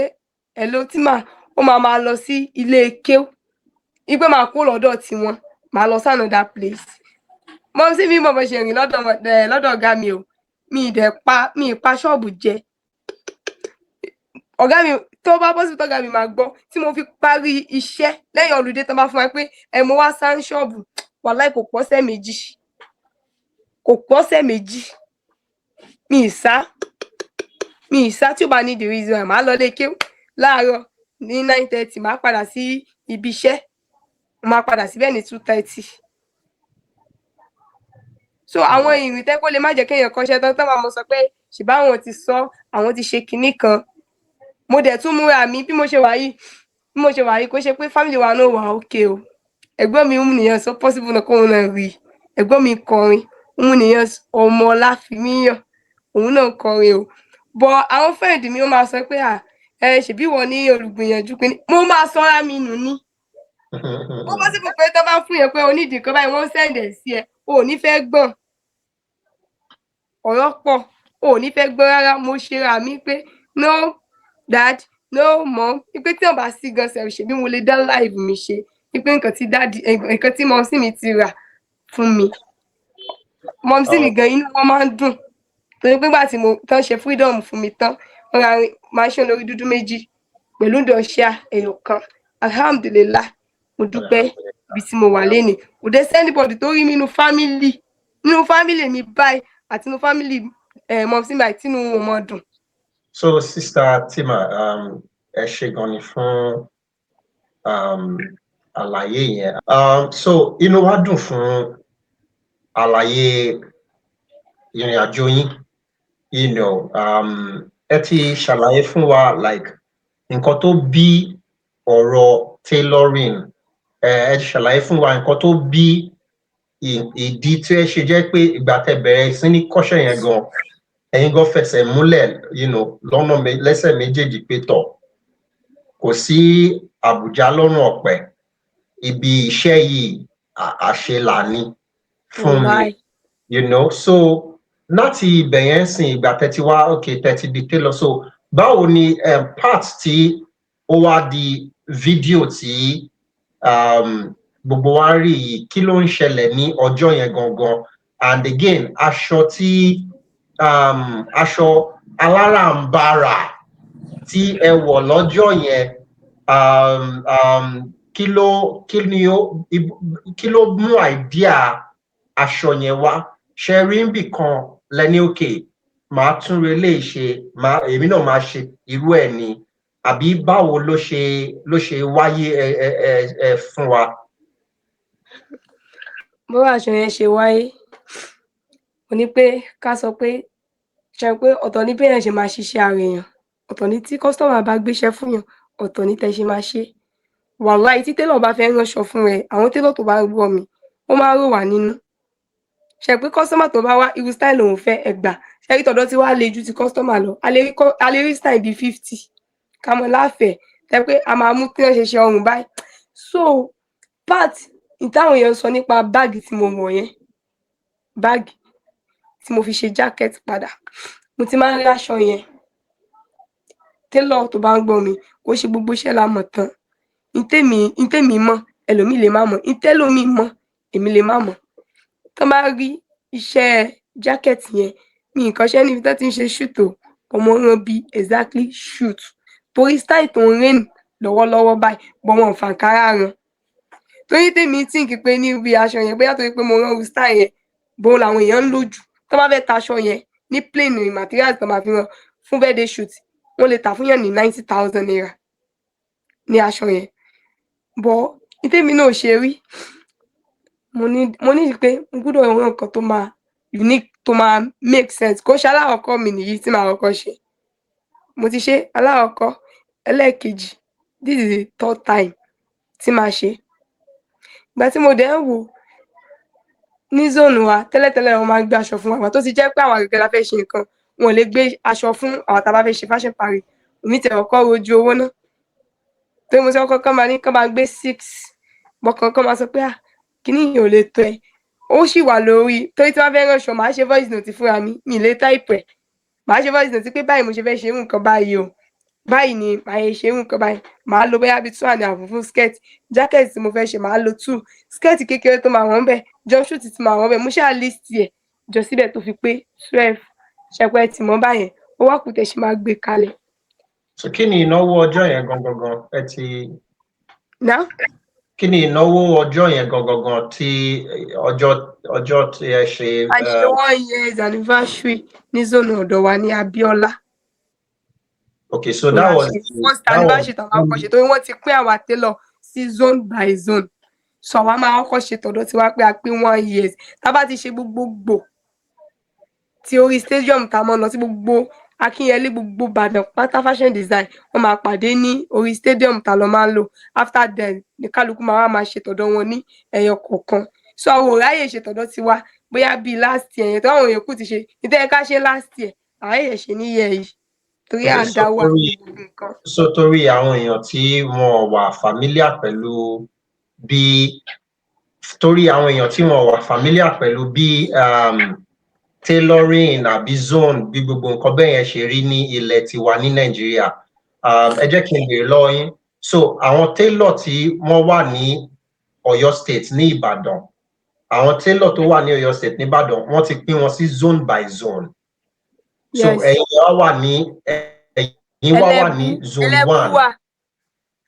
[SPEAKER 1] hello tí ó máa lọ sí ilé kéw, wípé máa kó lọ́dọ̀ tiwọn, máa lọ sí another place. Mo sì bí mo ṣe rìn lọ́dọ̀ ọ̀gá mi o, mi ì pa ṣọ́ọ̀bù jẹ. Ọ̀gá mi tó bá bọ́ sí tọ́gá mi máa gbọ́ tí mo fi parí iṣẹ́ lẹ́yìn olùdé tó bá fún wa pé mo wá sáń ṣọ́ọ̀bù, wàláì kò pọ́sẹ̀ méjì. Mi ì sá tí ó bá ní the reason, màá lọ lé kéw láàárọ̀ ní 9:30, màá padà sí ibi iṣẹ́ mo máa padà síbẹ̀ ní 2:30. So àwọn ìrìn tẹ́ kó lè má jẹ́ kéèyàn kọ́ṣẹ́ tán tán máa mọ sọ pé ṣèbá àwọn ti sọ àwọn ti ṣe kinní kan. Mo dẹ̀ tún múra mi bí mo ṣe wà yìí kó ṣe pé family wa náà wà okay o. Ẹ̀gbọ́n mi nìyẹn so possible náà kóun náà rí. Ẹ̀gbọ́n mi kọrin nìyẹn ọmọ Olafimihan òun náà kọrin o. But àwọn friend mi ó máa sọ pé ṣèbí wọ́n ní olùgbìyànjú pé mo máa sọ́ra mi nù ní. Ó possible pé tó bá fún yẹn pé onídìí kan báyìí wọ́n send ẹ̀ sí ẹ o ò ní fẹ́ gbọ́n. Ọ̀rọ̀ pọ̀ o ò ní fẹ́ gbọ́n rárá. Mo ṣe ra mi pé no dad no mom pé tí wọ́n bá sí gan sef ṣèbí mo lè dá live mi ṣe pé nǹkan tí mọ́mísí mi ti rà fún mi. Mọ́mísí mi gan inú wọn máa ń dùn torí pé nígbà tí mo tán ṣe freedom fún mi tán wọ́n ra machine olórí dúdú 2 pẹ̀lú dọ̀ṣíà ẹyọkan. Alhamdulillah mo dúpẹ́ ibi tí mo wà lénìí. Kò dé sí anybody tó rí mi nínú family mi báyìí àti nínú family mọ́mísí mi báyìí tínú wọn máa dùn.
[SPEAKER 8] So Sister Tima, ẹ ṣé gan ni fún àlàyé yẹn. So inú wa dùn fún àlàyé ìrìn àjò yín. Ẹ ti ṣàlàyé fún wa like nǹkan tó bí ọ̀rọ̀ tailoring. Ẹ ti ṣàlàyé fún wa nǹkan tó bí ìdí tí ẹ ṣe jẹ́ pé ìgbà tẹ́ bẹ̀rẹ̀ sí ní kọ́ṣẹ́ yẹn gan ẹ̀yin gan fẹsẹ̀ múlẹ̀ lọ́nà lẹ́sẹ̀ méjèèjì pé tọ̀ kò sí àbùjá lọ́rùn ọ̀pẹ ibi iṣẹ́ yìí àṣelà ni fún mi. So láti ibẹ̀ yẹn sìn ìgbà tẹ́tí wá tẹ́tí di tailor. So báwo ni part tí ó wá di fídíò tí gbogbo wa rí yìí kí ló ń ṣẹlẹ̀ ní ọjọ́ yẹn gangan, and again aṣọ tí aṣọ aláràǹbarà tí ẹ wọ̀ lọ́jọ́ yẹn kí ló mú idea aṣọ yẹn wá? Ṣe rí níbì kan lẹ́ni màá tún relé ṣe èmi náà máa ṣe irú ẹ̀ ni àbí báwo ló ṣe wáyé fún wa?
[SPEAKER 1] Bó aṣọ yẹn ṣe wáyé mo ní pé ká sọ pé ṣe pé ọ̀tọ̀ ní béèyàn ṣe máa ṣiṣẹ́ ara èèyàn, ọ̀tọ̀ ní tí customer bá gbéṣẹ́ fún yàn, ọ̀tọ̀ ní tẹ́ ṣe máa ṣe. Wàláhì tí tailor bá fẹ́ ránṣọ fún ẹ, àwọn tailor tó bá gbọ́ mi ó máa rò wá nínú. Ṣe pé customer tó bá wá irú style òun fẹ́ ẹ gbà. Ṣe rí tọ̀dọ̀ tí wàá le ju ti customer lọ. A lè rí style bíi 50 ká mọ láfẹ̀ẹ́ tẹ́ pé a máa mú kí wọ́n ṣe ṣe ọrùn báyìí. So part ìtàwọn èèyàn sọ nípa báàgì tí mo wọ̀ yẹn, báàgì tí mo fi ṣe jacket padà, mo ti máa ń rí aṣọ yẹn. Tailor tó bá ń gbọ́ mi kò ṣe gbogbo iṣẹ́ la mọ̀ tán. Ntèmi mọ̀ ẹlòmíì lè má mọ̀, ntẹ́lòmíì mọ̀ èmi lè má mọ̀. Tán bá rí iṣẹ́ jacket yẹn mi nǹkan ṣẹ́ níbi tán ti ń ṣe shoot o, ọmọ rán bí exactly shoot torí style tó ń reign lọ́wọ́lọ́wọ́ báyìí bọ́ wọn fàǹkárá ran. Torí tèmi think pé ní ibi aṣọ yẹn bóyá torí pé mo rán style yẹn bó làwọn èèyàn ń lò jù. Tán bá fẹ́ ta aṣọ yẹn ní plain materials tán máa fi rán fún birthday shoot wọ́n lè tà fún yàn ní 90,000 naira ní aṣọ yẹn. But ntèmi náà ṣe rí mo ní pé mo gbọ́dọ̀ rán nǹkan tó máa unique tó máa make sense. Kò ṣe alákọ̀ọ́kọ́ mi nìyí tí màá kọ́kọ́ ṣe. Mo ti ṣe alákọ̀ọ́kọ́, ẹlẹ́ẹ̀kejì, this is the 3rd time tí màá ṣe. Ìgbà tí mo dẹ̀ ń wò ní zone wa tẹ́lẹ̀tẹ́lẹ̀ wọ́n máa ń gbé aṣọ fún wa tó ti jẹ́ pé àwọn àgbẹ̀gẹ́ la fẹ́ ṣe nǹkan wọn ò lè gbé aṣọ fún àwọn tá a bá fẹ́ ṣe fashion party. Èmi tẹ̀ kọ́kọ́ rojú owó náà torí mo sọ kọ́kọ́ máa ní kán máa gbé 6 bọ́kàn kan máa sọ pé kíní yìí ò lè tó ẹ. Ó sì wà lórí torí tí wọ́n fẹ́ ránṣọ màá ṣe voice note fúnra mi lè type ẹ̀. Màá ṣe voice note pé báyìí mo ṣe fẹ́ ṣe irú nǹkan báyìí o, báyìí ni màá ṣe irú nǹkan báyìí. Màá lo bóyá bí 2.5 fún skirt, jacket tí mo fẹ́ ṣe màá lo 2, skirt kékeré tó máa wọ́n bẹ́ẹ̀, jumpsuit tí máa wọ́n bẹ́ẹ̀. Mo ṣáà list ẹ̀ jọ síbẹ̀ tó fi pé 12 ṣẹpẹ́ tí mo bá yẹn ó wá kù tẹ̀ ṣe máa gbé kalẹ̀.
[SPEAKER 8] So kí ni ìnáwó ọjọ́ yẹn gangan ẹ ti.
[SPEAKER 1] Now?
[SPEAKER 8] Kí ni ìnáwó ọjọ́ yẹn gangan tí ọjọ́ tí ẹ ṣe.
[SPEAKER 1] A ṣe 1 years anniversary ní zone ọ̀dọ̀ wa ní Abiola.
[SPEAKER 8] Okay, so that was
[SPEAKER 1] first anniversary tàwọn akọ̀ ṣe torí wọ́n ti pín àwa tailor sí zone by zone. so àwa máa kọ́kọ́ ṣe tọ̀dọ̀ tiwa pé a pé 1 year tá bá ti ṣe gbogbogbò tí orí stadium tá mọ́ lọ sí gbogbo Akínyẹlé gbogbo Ìbàdàn pátá fashion design wọ́n máa pàdé ní orí stadium tá lọ máa ń lò after then ní kálukú máa ṣe tọ̀dọ̀ wọn ní ẹyọ kọ̀ọ̀kan so àwọn ò ráyè ṣe tọ̀dọ̀ tiwa bóyá bíi last year yẹn tó àwọn èèyàn kù ti ṣe nítorí ká ṣe last year àráyè ṣe ní year yìí torí à ń dáwọ́ àti gbogbo nǹkan.
[SPEAKER 8] so torí àwọn èèyàn tí wọn wà familiar pẹ̀lú bí tailoring àbí zone bí gbogbo nǹkan bẹ́ẹ̀ yẹn ṣe rí ní ilẹ̀ tiwa ní Nàìjíríà ẹ jẹ́ kí n béèrè lọ́wọ́ yín so àwọn tailor tí wọ́n wà ní Ọ̀yọ́ state ní Ìbàdàn àwọn tailor tó wà ní Ọ̀yọ́ state ní Ìbàdàn wọ́n ti pín wọn sí zone by zone so ẹ̀yin wá wà ní zone 1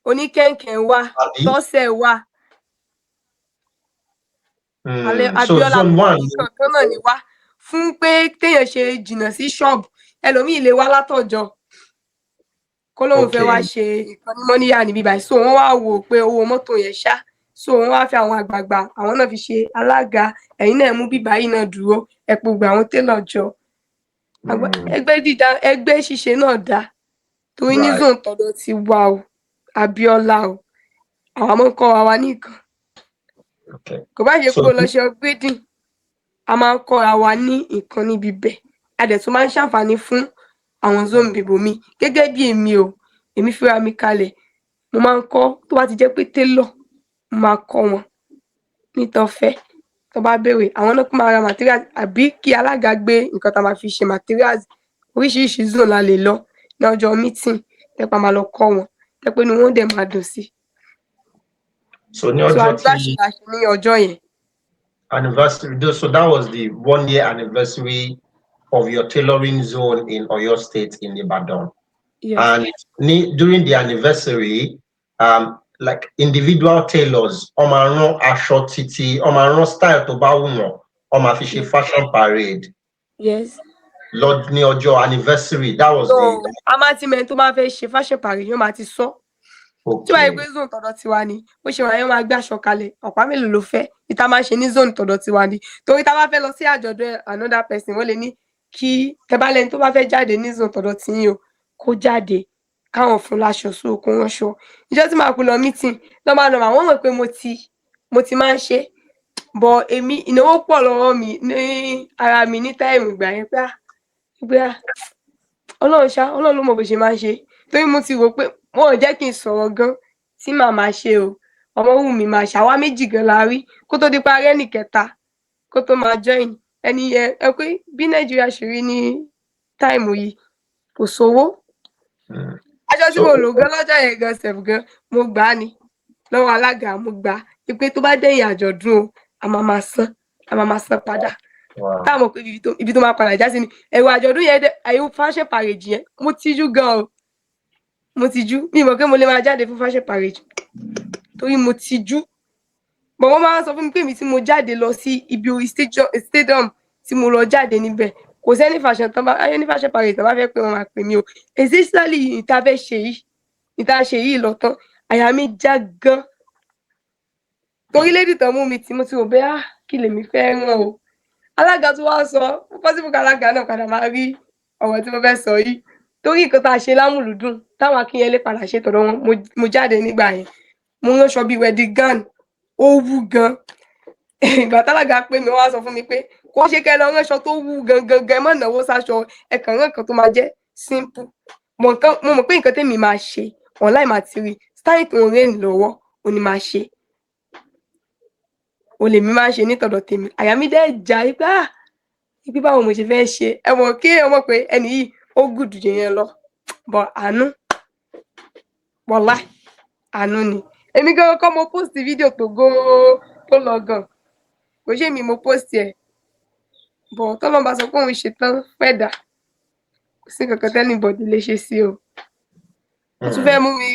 [SPEAKER 1] oníkẹ̀kẹ́ wà tọ́sẹ̀ wà Abíọ́lá kankan náà ni wá fún pé téèyàn ṣe jìnnà sí ṣọ́ọ̀bù ẹlòmíì lè wá látọ̀jọ́ kó lóun fẹ́ wá ṣe nǹkan ní mọ́níyà níbí báyìí so wọ́n wá wò pé owó mọ́tò yẹn ṣá so wọ́n wá fi àwọn àgbààgbà àwọn náà fi ṣe alága ẹ̀yin náà mú bíbá yìí náà dúró ẹ pé gbogbo àwọn télọ̀ jọ ẹgbẹ́ ṣíṣe náà dá torí ní zone tọ̀dọ̀ ti wà o Abíọ́lá o àwọn ọmọ ń kọ́ wa nìkan kò bá ṣe pé o lọ ṣe upgrading a máa ń kọ́ra wa ní nǹkan níbi bẹ́ẹ̀ a dẹ̀ tún máa ń ṣàǹfààní fún àwọn zone bìbò mi gẹ́gẹ́ bí èmi fúnra mi kalẹ̀ mo máa ń kọ́ tó bá ti jẹ́ pé tailor mo máa kọ́ wọn nítọ́fẹ́ tó bá béèrè àwọn náà kó máa ra materials àbí kí alága gbé nǹkan tá a máa fi ṣe materials oríṣiríṣi zone la lè lọ ní ọjọ́ meeting tẹ́pà máa lọ kọ́ wọn tẹ́pẹ́ ni wọ́n dẹ̀ máa dùn sí.
[SPEAKER 8] So ní ọjọ́ tí
[SPEAKER 1] ní ọjọ́ yẹn.
[SPEAKER 8] Anniversary. So that was the 1 year anniversary of your tailoring zone in Oyo State in Ibadan. Yes. And during the anniversary, like individual tailors, Omaron aṣọ títí, Omaron style tó bá wù wọ́n, Oma fi ṣe fashion parade.
[SPEAKER 1] Yes.
[SPEAKER 8] Lord ní ọjọ́ anniversary, that was the.
[SPEAKER 1] Amatimẹ̀ tó máa fẹ́ ṣe fashion parade, yóò máa ti sọ. Tí wàá gbé zone tọ̀dọ̀ tiwa ni, bó ṣe wà yẹn máa gbé aṣọ kalẹ̀, ọ̀pá mélòó ló fẹ́, ìta máa ṣe ní zone tọ̀dọ̀ tiwa ni. Torí tá bá fẹ́ lọ sí àjọ̀dún another person, wọ́n lè ní kí tẹ́bálẹ́ni tó bá fẹ́ jáde ní zone tọ̀dọ̀ tí yín o, kó jáde, káwọn fún láṣọ sí okun ránṣọ. Ìjọ́ tí màá kú lọ meeting, lọ́mọ àwọn mọ̀ pé mo ti máa ń ṣe. But èmi ìnáwó pọ̀ lọ́wọ́ mi ní ara mi ní táìmù ìgbà yẹn pé Ọlọ́run ló mọ̀ bó ṣe máa ń ṣe. Torí mo ti rò pé wọn ò jẹ́ kí n sọ̀rọ̀ gan tí màá máa ṣe o. Ọmọ wù mí máa ṣàwá méjì gan la rí kó tó di parí ẹnì kẹta kó tó máa join ẹni yẹn ẹ pé bí Nàìjíríà ṣe rí ní táìmù yìí kò sówó. Aṣọ tí mo lò gan lọ́jọ́ yẹn gan sẹ̀f gan mo gbà á ni lọ́wọ́ alága mo gbà á pé tó bá dẹ̀yìn àjọ̀dún o a máa máa san padà. Táwọn mọ̀ pé ibi tó máa padà já sí ni ẹ̀rọ àjọ̀dún yẹn ẹ̀rọ fashion parade yẹn mo tijú gan o. Mo tijú mi mọ̀ pé mo lè máa jáde fún fashion parade torí mo tijú bọ̀ wọ́n máa ń sọ fún mi pé mi tí mo jáde lọ sí ibi orí stadium tí mo lọ jáde níbẹ̀ kò sẹ́ni fashion parade tán bá fẹ́ pé wọ́n máa pè mí o especially ìta ṣe yìí lọ tán àyà mi já gan torí lédi tán mú mi tí mo ti rò bẹ́ẹ̀ kí lèmi fẹ́ ràn o alága tó wá sọ possible alága náà padà máa rí ọ̀rọ̀ tí mo fẹ́ sọ yìí torí nǹkan tá a ṣe lámùlùdùn táwọn Akínyẹlé padà ṣe tọ̀dọ̀ wọn mo jáde nígbà yẹn mo ránṣọ bíi wedding gown ó wú gan ìgbà tálága pé mi wá sọ fún mi pé kó ṣe kẹ́ lọ ránṣọ tó wú gangan mọ́ náwó sáṣọ ẹ̀kan rán kan tó máa jẹ́ simple mo mọ̀ pé nǹkan tèmi máa ṣe online material style tó ń rìn lọ́wọ́ ò ní máa ṣe o lè mi máa ṣe nítọ̀dọ̀ tèmi àyà mi dẹ́ jà ibi báwo mo ṣe fẹ́ ṣe ẹ mọ̀ kí ẹ mọ̀ pé ẹni yìí ó gùdù jẹ yẹn lọ bọ̀ àánú wọ́lá àánú ni èmi gan kọ́ mo post fídíò tó lọ gan kò ṣe mi mo post ẹ̀ bọ̀ tọ́lọ́ bá sọ pé òun ṣe tán fẹ́ dà kò sí kankan tẹ́lẹ̀ bọ̀dì lè ṣe sí o ó tún fẹ́ mú mi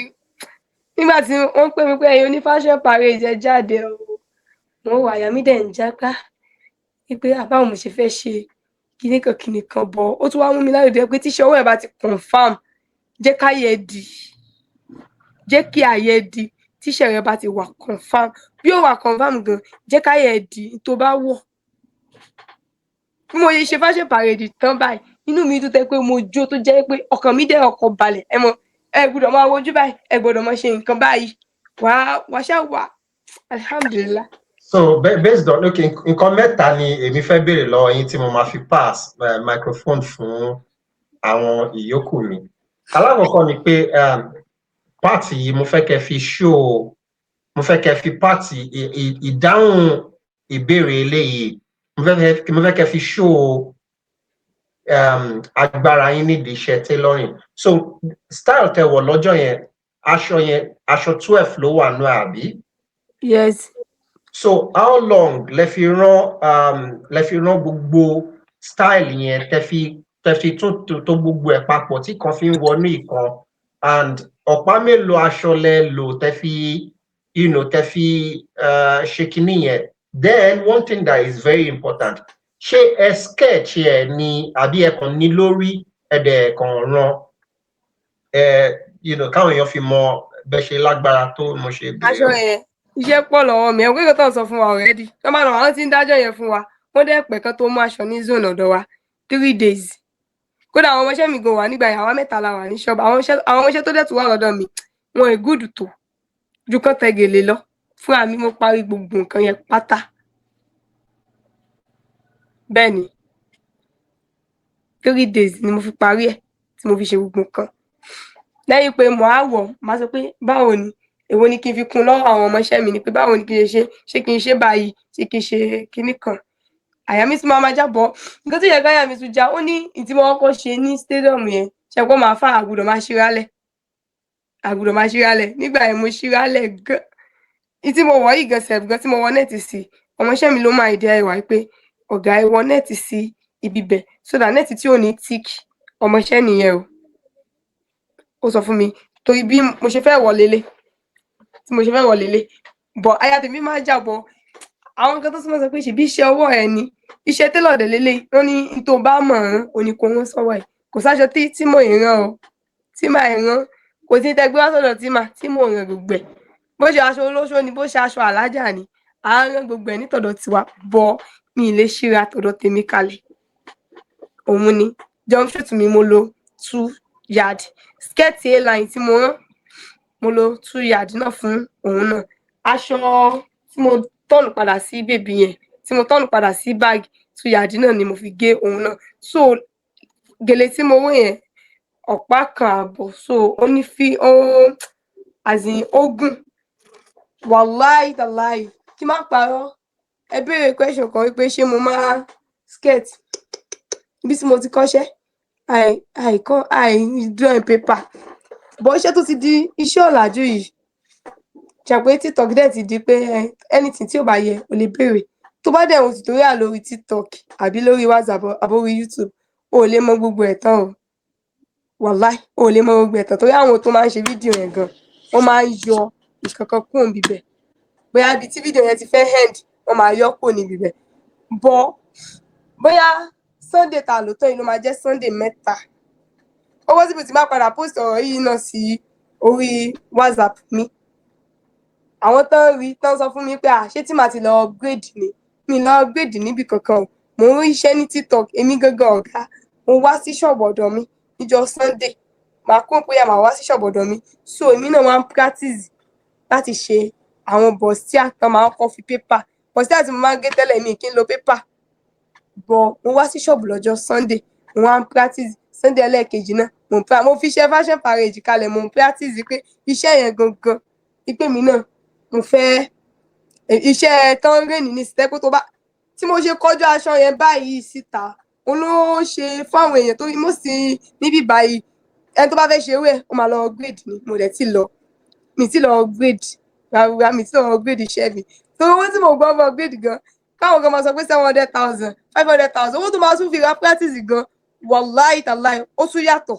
[SPEAKER 1] nígbà tí wọ́n pè mí pé ẹ̀yin oní fashion parade ẹ jáde o wọ́n wà àyà mi dẹ̀ ń jáká wípé àbáwọn mo ṣe fẹ́ ṣe kíní kan bọ̀ ó tún wá mú mi láyò pé tíṣẹ́ owó ẹ̀ bá ti confam jẹ́ kí àyè di tíṣẹ́ rẹ̀ bá ti wà confam bí ó wà confam gan jẹ́ káyẹ̀ di tó bá wọ̀ bí mo ṣe fashion parade tán báyìí inú mi dùn tẹ́ pé mo jó tó jẹ́ pé ọkàn mi dẹ̀ ọkọ̀ balẹ̀ ẹ mọ̀ ẹ gbọ́dọ̀ máa wojú báyìí ẹ gbọ́dọ̀ máa ṣe nǹkan báyìí wàá ṣá wà alhamdulillah.
[SPEAKER 8] So based on okay nǹkan mẹ́ta ni èmi fẹ́ béèrè lọ́wọ́ yín tí mo máa fi pass microphone fún àwọn ìyókù mi. Alákọ̀ọ́kọ́ ni pé pàtì yìí mo fẹ́ kẹ́ fi show mo fẹ́ kẹ́ fi pàtì ìdáhùn ìbéèrè eléyìí mo fẹ́ kẹ́ fi show agbára yín nídìí iṣẹ́ tailoring. So style tẹ́ wọ̀ lọ́jọ́ yẹn aṣọ 12 ló wà nú àbí?
[SPEAKER 1] Yes.
[SPEAKER 8] So how long lẹ fi rán gbogbo style yẹn tẹ́ fi tó gbogbo ẹ̀ papọ̀ tí kan fi ń wọnú ìkan, and ọ̀pá mélòó aṣọ lẹ lò tẹ́ fi ṣe kinní yẹn? Then one thing that is very important, ṣé ẹ sketch ẹ ni àbí ẹ kàn ní lórí ẹ̀dẹ̀ kan rán káwọn èèyàn fi mọ bẹ́ ṣe lágbára tó mo ṣe bẹ̀rẹ̀.
[SPEAKER 1] Aṣọ yẹn iṣẹ́ pọ̀ lọ́wọ́ mi ẹ̀wọ́n kékeré tó ń sọ fún wa already tó máa lọ àwọn tí ń dájọ́ yẹn fún wa wọ́n dẹ́ pẹ̀ kan tó mú aṣọ ní zone ọ̀dọ̀ wa 3 days. Kódà àwọn ọmọọṣẹ́ mi gan wà nígbà yẹn àwọn 3 la wà ní ṣọ́ọ̀bù àwọn ọmọọṣẹ́ tó dẹ̀ tún wà lọ́dọ̀ mi wọn ò gúdù tó ju kán tẹ gèlè lọ fún àmì mo parí gbogbo nǹkan yẹn pátá. Bẹ́ẹ̀ ni 3 days ni mo fi parí ẹ̀ tí mo fi ṣe gbogbo nǹkan lẹ́yìn pé mo á wọ̀ máa sọ pé báwo ni èwo ni kí n fi kún lọ́wọ́ àwọn ọmọọṣẹ́ mi ni pé báwo ni kí n ṣe kí n ṣe báyìí ṣé kí n ṣe kinní kan àyà mi tún máa jábọ̀ nǹkan tó yẹ káyà mi tún já ó ní ìtí mo kọ́kọ́ ṣe ní stadium yẹn ṣẹ̀pọ̀ máa fà àgùdọ̀ máa ṣírálẹ̀ nígbà yẹn mo ṣírálẹ̀ gan ìtí mo wọ̀ yìí gan sef gan tí mo wọ nẹ́ẹ̀tì sí ọmọọṣẹ́ mi ló máa ìdí ẹwà pé ọ̀gá ẹ wọ nẹ́ẹ̀tì sí ibi bẹ̀ so that nẹ́ẹ̀tì tí ò ní tick ọmọọṣẹ́ nìyẹn o ó sọ fún mi torí bí mo ṣe fẹ́ wọ̀ lélẹ̀ bọ̀ aya tèmi máa jábọ̀ àwọn nǹkan tó súnmọ́ sọ pé ṣe bí iṣẹ́ ọwọ́ ẹ ni iṣẹ́ télọ̀ dẹ̀ lélẹ̀ wọ́n ní tó bá mọ̀ ọ́n òní kò wọ́n sọ́wọ́ ẹ̀ kò sáṣọ tí mò ń rán o tí màá rán kò sí tẹgbẹ́ wá sọ̀dọ̀ tí mò ń rán gbogbo ẹ̀ bó ṣe aṣọ olóṣó ni bó ṣe aṣọ alájà ni à ń rán gbogbo ẹ̀ nítọ̀dọ̀ tiwa bọ̀ mi ì lè ṣíra tọ̀dọ̀ tèmi kalẹ̀ òun ni jumpsuit mi mo lo 2 yard skirt A-line tí mo rán mo lo 2 yard náà fún òun náà aṣọ tí mo tọ́nù padà sí bèbí yẹn tí mo tọ́nù padà sí báàgì 2 yard náà ni mo fi gé òun náà so gèlè tí mo wé yẹn ọ̀pá kan àbọ̀ so ó ní fi ogun wàláì tàláì kí má parọ́ ẹ béèrè question kan wípé ṣé mo máa skirt bí tí mo ti kọ́ṣẹ́ drawing paper bọ́ iṣẹ́ tó ti di iṣẹ́ ọ̀làjú yìí ṣàpé TikTok dẹ̀ ti di pé anything tí ò bá yẹ ò lè béèrè tó bá dẹ̀ wọ́n tutorial lórí TikTok àbí lórí WhatsApp àbórí YouTube ò lè mọ gbogbo ẹ̀ tán o wàláì ò lè mọ gbogbo ẹ̀ tán torí àwọn tó máa ń ṣe fídíò yẹn gan wọ́n máa ń yọ ìkankan kúrò níbẹ̀ bóyá ibi tí fídíò yẹn ti fẹ́ end wọ́n máa yọ kúrò níbẹ̀ bóyá Sunday ta ló tán inú máa jẹ́ Sunday 3 owó síbi tí máa padà post ọ̀rọ̀ yìí náà sí orí WhatsApp mi àwọn tán rí tán sọ fún mi pé ṣé tí màá ti lọ upgrade ni mi lọ upgrade níbi kankan o mò ń rí iṣẹ́ ní TikTok èmi gangan ọ̀gá mo wá sí ṣọ́ọ̀bù ọ̀dọ̀ mi níjọ́ Sunday màá kó pé màá wá sí ṣọ́ọ̀bù ọ̀dọ̀ mi so èmi náà máa ń practice láti ṣe àwọn bọ̀stíà tán máa ń kọ́ fi paper bọ̀stíà tí mo máa ń gé tẹ́lẹ̀ mi kí n lo paper bọ̀ mo wá sí ṣọ́ọ̀bù lọ́jọ́ Sunday mo wá ń practice Sunday ẹlẹ́ẹ̀kejì náà mo fi ṣe fashion parade kalẹ̀ mo ń practice pé iṣẹ́ yẹn gangan ìpè mí náà mo fẹ́ iṣẹ́ tán rẹ́ni ní sítẹ́pọ̀ tó bá tí mo ṣe kọjú aṣọ yẹn báyìí síta òun ló ṣe fáwọn èèyàn tó mọ̀ sí níbí báyìí ẹni tó bá fẹ́ ṣe ewé ó máa lọ grade ni mo dẹ̀ ti lọ mi ti lọ grade rárá mi ti lọ grade iṣẹ́ mi tó owó tí mo gbọ́ bọ́ grade gan káwọn kan máa sọ pé 700,000 500,000 owó tó máa tún fi ra practice gan wàláì tàláì ó tún yàtọ̀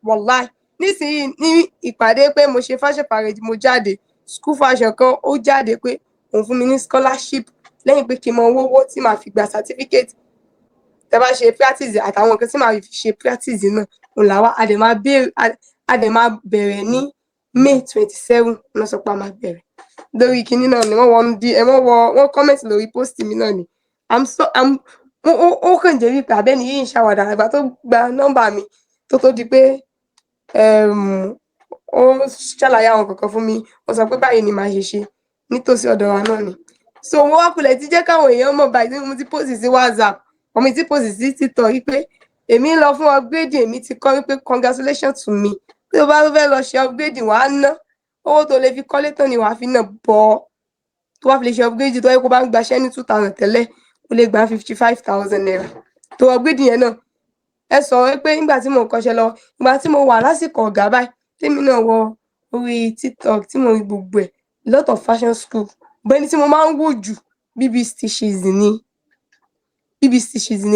[SPEAKER 1] wàláì nísìnyí ní ìpàdé pé mo ṣe fashion parade mo jáde school fashion kan ó jáde pé òun fún mi ní scholarship lẹ́yìn pé kí n mọ owó tí màá fi gba certificate tẹ́ bá ṣe practice àtàwọn nǹkan tí màá fi ṣe practice náà òun làwa a dẹ̀ máa bẹ̀rẹ̀ ní May 27 lọ́sọ̀pá máa bẹ̀rẹ̀. lórí kinní náà ni wọ́n comment lórí post mi náà ni. Ó kàn jẹ́ wípé àbẹ́ni yìí ń ṣàwàdà àgbà tó gba nọ́mbà mi tó di pé ó ṣàlàyé àwọn kankan fún mi, ó sọ pé báyìí ni màá ṣe ṣe nítòsí ọ̀dọ̀ wa náà ni. So mo wá kulẹ̀ ti jẹ́ káwọn èèyàn mọ̀ báyìí mo ti post sí WhatsApp, ọmọ mi ti post sí TikTok wípé èmi ń lọ fún upgrading, èmi ti kọ́ wípé congratulations to me. Tí o bá fẹ́ lọ ṣe upgrading wàá ná owó tó lè fi kọ́lé tán ni wàá fi náà bọ́. Tó bá fi lè ṣe upgrading tó yẹ kó bá ń gbaṣẹ́ ní 2,000 tẹ́lẹ̀, ó lè gba 55,000 naira. Tó upgrading yẹn náà ẹ sọ pé nígbà tí mo ń kọ́ṣẹ́ lọ, ìgbà tí mo wà lásìkò ọ̀gá báyìí, tèmi náà wọ orí TikTok tí mo rí gbogbo ẹ̀, a lot of fashion school. But ẹni tí mo máa ń wò jù BB Stitches ni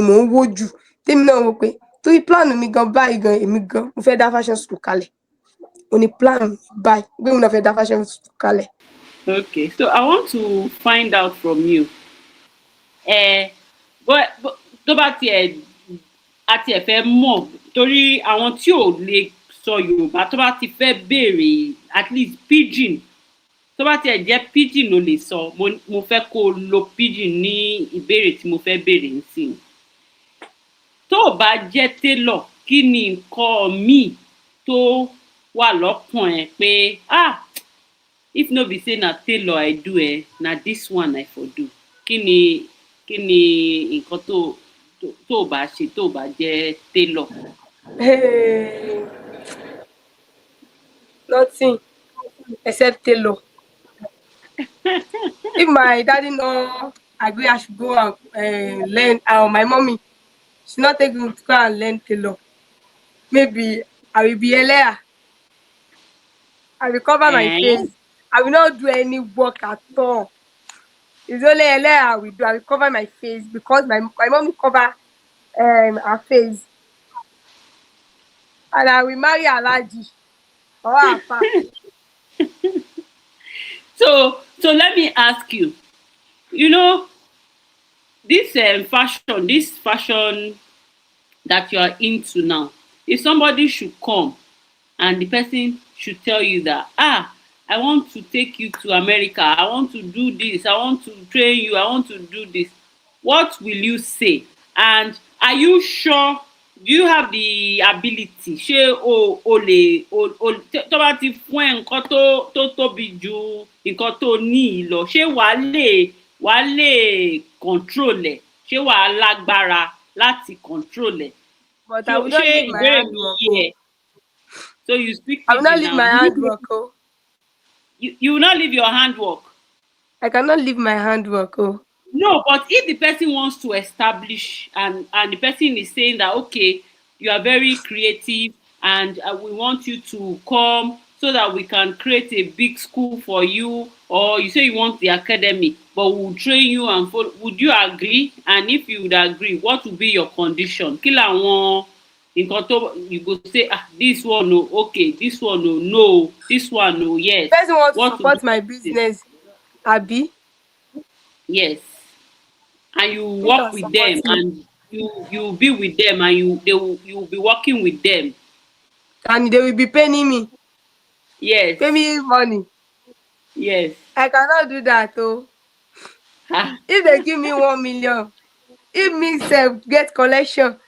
[SPEAKER 1] mò ń wò jù. Tèmi náà wò pé torí plan mi gan báyìí gan èmi gan mo fẹ́ dá fashion school kalẹ̀. Ó ní plan mi báyìí pé mo náà fẹ́ dá fashion school kalẹ̀.
[SPEAKER 6] Okay, so I want to find out from you. Tó bá tiẹ̀ àti ẹ̀ fẹ́ mọ̀ torí àwọn tí ò lè sọ Yorùbá tó bá ti fẹ́ béèrè at least pidgin tó bá tiẹ̀ jẹ́ pidgin ló lè sọ mo fẹ́ kó o lo pidgin ní ìbéèrè tí mo fẹ́ béèrè nísìnyí. Tó o bá jẹ́ tailor kí ni nǹkan míì tó wà lọ́kàn ẹ pé if no be say na tailor I do na this one I for do. Kí ni nǹkan tó o bá ṣe tó o bá jẹ́ tailor?
[SPEAKER 1] Nothing except tailor. If my daddy no agree I should go and learn, my mommy she not take me to go and learn tailor, maybe I will be eleya. I will cover my face. I will not do any work at all. It's only eleya I will do. I will cover my face because my mommy cover her face. And I will marry Alaji or Afa.
[SPEAKER 6] So let me ask you, this fashion that you are into now, if somebody should come and the person should tell you that, I want to take you to America, I want to do this, I want to train you, I want to do this, what will you say? And are you sure, do you have the ability? Ṣé o lè tó bá ti fún ẹ nǹkan tó tóbi ju nǹkan tó ní lọ, ṣé wàá lè control ẹ̀? Ṣé wàá lágbára láti control ẹ̀?
[SPEAKER 1] But I will not leave my handwork.
[SPEAKER 6] So you speak
[SPEAKER 1] I will not leave my handwork.
[SPEAKER 6] You will not leave your handwork?
[SPEAKER 1] I cannot leave my handwork.
[SPEAKER 6] No, but if the person wants to establish and the person is saying that, okay, you are very creative and we want you to come so that we can create a big school for you, or you say you want the academy, but we'll train you and follow, would you agree? And if you would agree, what would be your condition? Kí làwọn nǹkan tó you go say, this one no, okay, this one no, this one no, yes.
[SPEAKER 1] The person wants to support my business, Abi?
[SPEAKER 6] Yes. And you work with them and you be with them and you will be working with them.
[SPEAKER 1] And they will be paying me.
[SPEAKER 6] Yes.
[SPEAKER 1] Pay me money.
[SPEAKER 6] Yes.
[SPEAKER 1] I cannot do that though. If they give me 1 million, if me self get collection,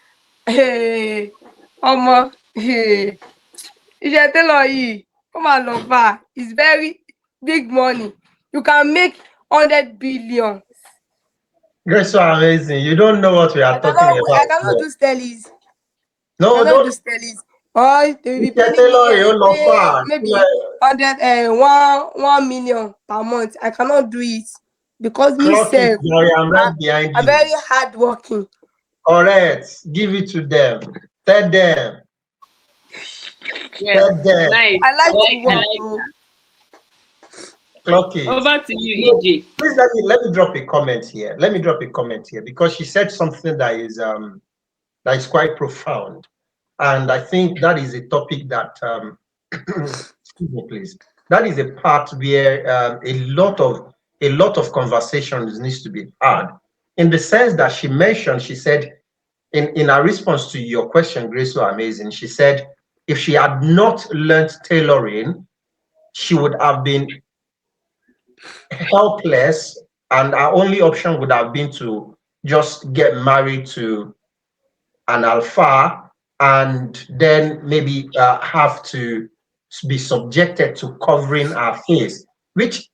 [SPEAKER 1] Omo, iṣẹ́ tailor yìí, come on over. It's very big money. You can make 100 billion.
[SPEAKER 8] You're so amazing. You don't know what we are talking about.
[SPEAKER 1] I cannot do stellies.
[SPEAKER 8] No,
[SPEAKER 1] I cannot do stellies. Or they will be paying me maybe 1 million per month. I cannot do it because me self, I'm very hardworking.
[SPEAKER 8] Correct. Give it to them. Tell them.
[SPEAKER 6] Yes.
[SPEAKER 8] Tell them.
[SPEAKER 6] Nice.
[SPEAKER 1] I like to work.
[SPEAKER 8] Clock it.
[SPEAKER 6] Over to you, EJ.
[SPEAKER 8] Please let me drop a comment here. Let me drop a comment here because she said something that is quite profound, and I think that is a topic that excuse me, please. That is a part where a lot of conversations needs to be had. In the sense that she mentioned, she said in her response to your question, Grace, so amazing. She said if she had not learned tailoring, she would have been helpless, and our only option would have been to just get married to an alpha and then maybe have to be subjected to covering our face, which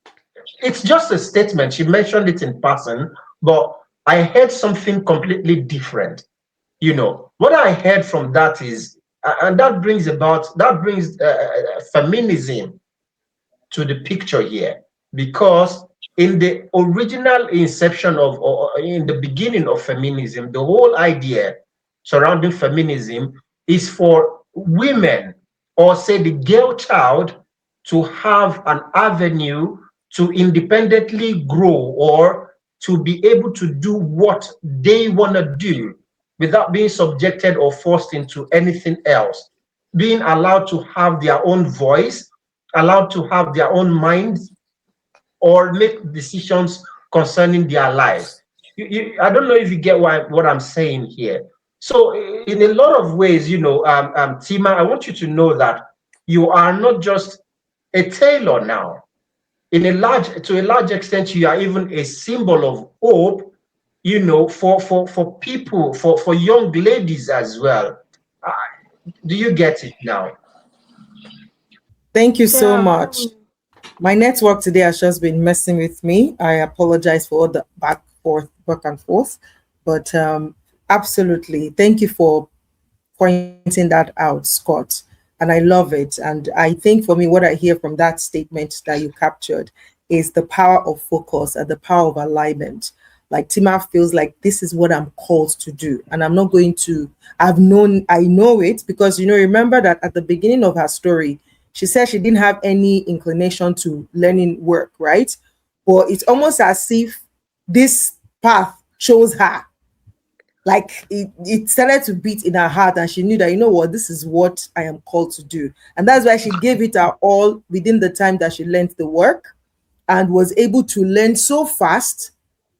[SPEAKER 8] it's just a statement. She mentioned it in passing, but I heard something completely different. What I heard from that is, and that brings feminism to the picture here, because in the original inception of, or in the beginning of feminism, the whole idea surrounding feminism is for women, or say the girl child, to have an avenue to independently grow, or to be able to do what they want to do without being subjected or forced into anything else, being allowed to have their own voice, allowed to have their own minds, or make decisions concerning their lives. I don't know if you get what I'm saying here. So in a lot of ways, Tima, I want you to know that you are not just a tailor now. To a large extent, you are even a symbol of hope, for people, for young ladies as well. Uh, do you get it now?
[SPEAKER 7] Thank you so
[SPEAKER 1] Yeah.
[SPEAKER 7] much. My network today has just been messing with me. I apologize for all the back and forth, but absolutely, thank you for pointing that out, Scott. And I love it. And I think for me, what I hear from that statement that you captured is the power of focus and the power of alignment. Like Tima feels like this is what I'm called to do. And I'm not going to, I know it because, remember that at the beginning of her story, she said she didn't have any inclination to learning work, right? But it's almost as if this path chose her, like it started to beat in her heart, and she knew that, what, this is what I am called to do. And that's why she gave it her all within the time that she learned the work, and was able to learn so fast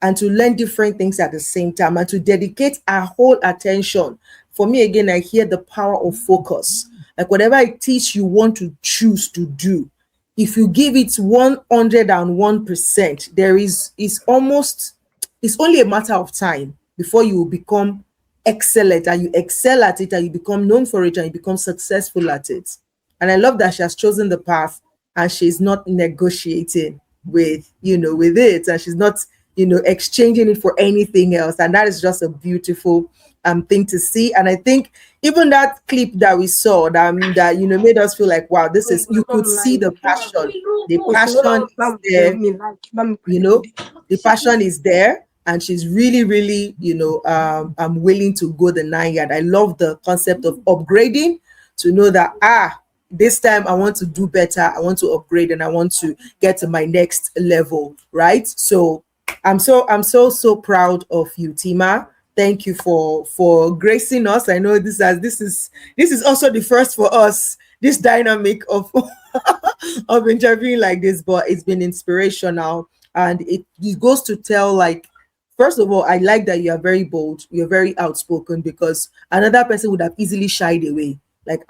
[SPEAKER 7] and to learn different things at the same time, and to dedicate her whole attention. For me, again, I hear the power of focus. Like whatever it is you want to choose to do, if you give it 101%, it's only a matter of time before you will become excellent, and you excel at it, and you become known for it, and you become successful at it. And I love that she has chosen the path, and she's not negotiating with it, and she's not exchanging it for anything else. And that is just a beautiful thing to see. And I think even that clip that we saw that made us feel like, wow, this is, you could see the passion. The passion is there, the passion is there, and she's really, really, I'm willing to go the 9 yard. I love the concept of upgrading, to know that this time I want to do better, I want to upgrade, and I want to get to my next level, right? So I'm so proud of you, Tima. Thank you for gracing us. I know this is also the first for us, this dynamic of of interviewing like this, but it's been inspirational. And it goes to tell, like, first of all, I like that you are very bold, you're very outspoken, because another person would have easily shied away. Like,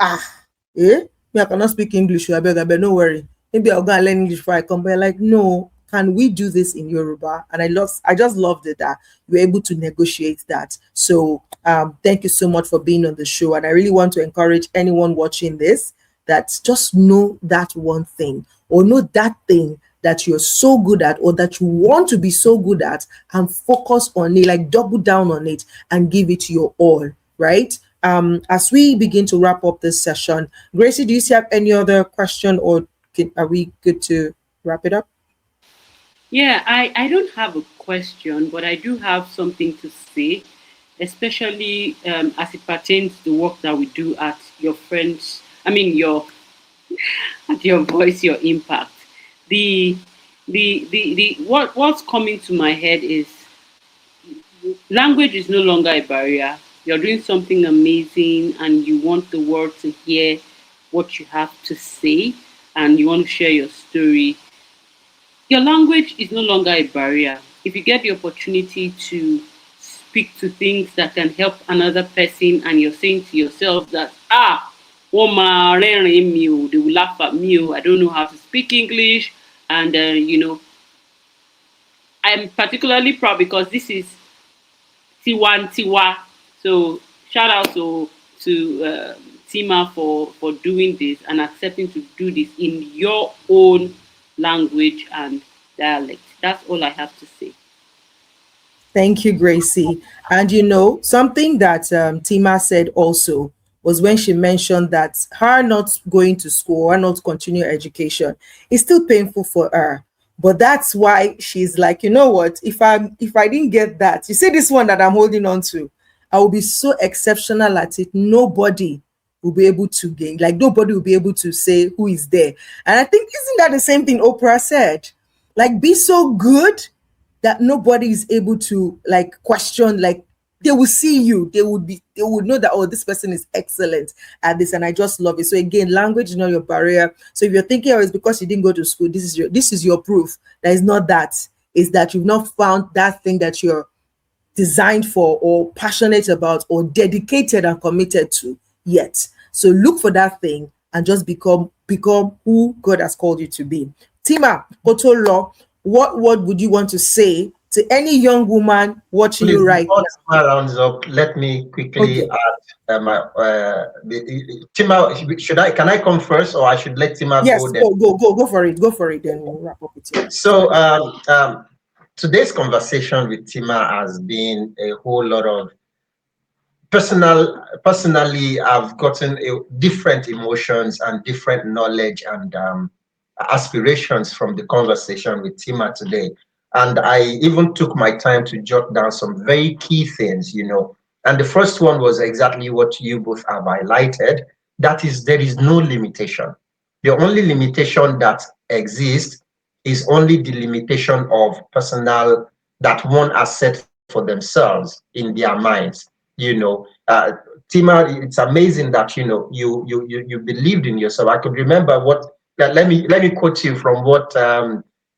[SPEAKER 7] me, I cannot speak English, I beg, no worry. Maybe I'll go and learn English before I come. But like, no, can we do this in Yoruba? And I just loved it that you were able to negotiate that. So thank you so much for being on the show. And I really want to encourage anyone watching this that just know that one thing, or know that thing that you're so good at, or that you want to be so good at, and focus on it, like double down on it and give it your all, right? As we begin to wrap up this session, Gracie, do you have any other question, or are we good to wrap it up?
[SPEAKER 6] Yeah, I don't have a question, but I do have something to say, especially as it pertains to the work that we do at your friends. I mean, at your voice, your impact. What's coming to my head is language is no longer a barrier. You're doing something amazing, and you want the world to hear what you have to say, and you want to share your story. Your language is no longer a barrier. If you get the opportunity to speak to things that can help another person, and you're saying to yourself that, they will laugh at me, I don't know how to speak English, and I'm particularly proud because this is Tiwan Tiwa. So shout out to Tima for doing this and accepting to do this in your own language and dialect. That's all I have to say.
[SPEAKER 7] Thank you, Gracie. And you know, something that Tima said also was when she mentioned that her not going to school or not continue education is still painful for her. But that's why she's like, you know what? If I didn't get that, you see this one that I'm holding on to, I will be so exceptional at it. Nobody will be able to gain, like nobody will be able to say who is there. And I think isn't that the same thing Oprah said? Like, be so good that nobody is able to like question, like they will see you, they would know that, oh, this person is excellent at this. And I just love it. So again, language is not your barrier. So if you're thinking, oh, it's because you didn't go to school, this is your proof that is not that, is that you've not found that thing that you're designed for or passionate about or dedicated and committed to yet. So look for that thing and just become who God has called you to be. Tima Otolo, what would you want to say to any young woman watching
[SPEAKER 8] Please,
[SPEAKER 7] you right
[SPEAKER 8] before
[SPEAKER 7] now?
[SPEAKER 8] Tima rounds up, let me quickly
[SPEAKER 7] Okay.
[SPEAKER 8] add Tima. Can I come first, or I should let Tima
[SPEAKER 7] Yes,
[SPEAKER 8] go then?
[SPEAKER 7] go for it. Go for it. Then we'll wrap up with Tima.
[SPEAKER 8] So today's conversation with Tima has been a whole lot of personally, I've gotten different emotions and different knowledge and aspirations from the conversation with Tima today. And I even took my time to jot down some very key things, you know. And the first one was exactly what you both have highlighted. That is, there is no limitation. The only limitation that exists is only the limitation of personal that one has set for themselves in their minds, you know. Tima, it's amazing that you know you believed in yourself. I could remember what. Let me quote you from what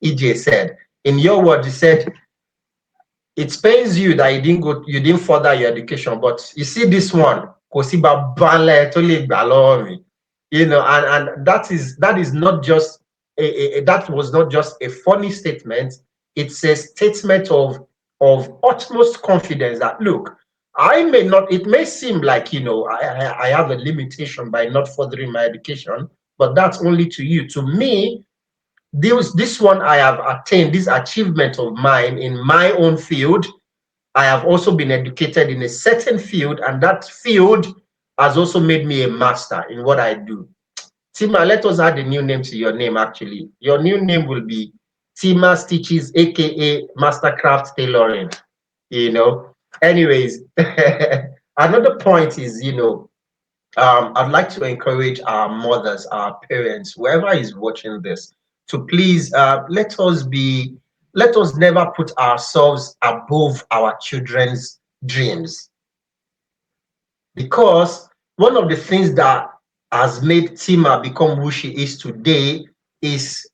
[SPEAKER 8] EJ said. In your words, he said, "It pains you that you didn't further your education, but you see this one, kò sí bàbá ńlá ẹ tó lè gbà lọ́wọ́ mi." You know, and that is not just that was not just a funny statement. It's a statement of utmost confidence that look, I may not, it may seem like, you know, I have a limitation by not furthering my education, but that's only to you. To me, this one I have attained, this achievement of mine in my own field. I have also been educated in a certain field, and that field has also made me a master in what I do. Tima, let us add a new name to your name, actually. Your new name will be Tima Stitches, aka Mastercraft Tailoring. You know, anyways, another point is, you know, I'd like to encourage our mothers, our parents, whoever is watching this, to please let us never put ourselves above our children's dreams. Because one of the things that has made Tima become who she is today is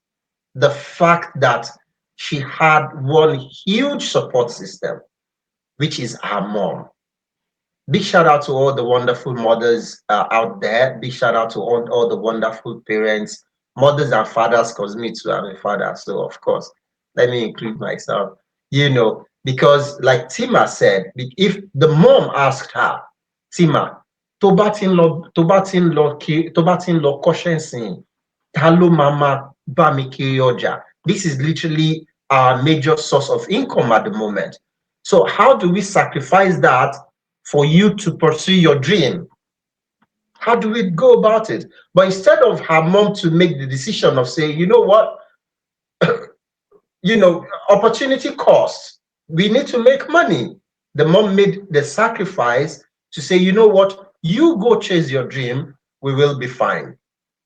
[SPEAKER 8] the fact that she had one huge support system, which is her mom. Big shout out to all the wonderful mothers out there. Big shout out to all the wonderful parents, mothers and fathers, because me too, I'm a father. So, of course, let me include myself, you know, because like Tima said, if the mom asked her, Tima, tó bá ti ń lọ kọ́ṣẹ́ ńsìn, ta ló máa máa bá mi kiri ọjà? This is literally our major source of income at the moment. So how do we sacrifice that for you to pursue your dream? How do we go about it? But instead of her mom to make the decision of saying, you know what, you know, opportunity costs, we need to make money. The mom made the sacrifice to say, you know what, you go chase your dream, we will be fine.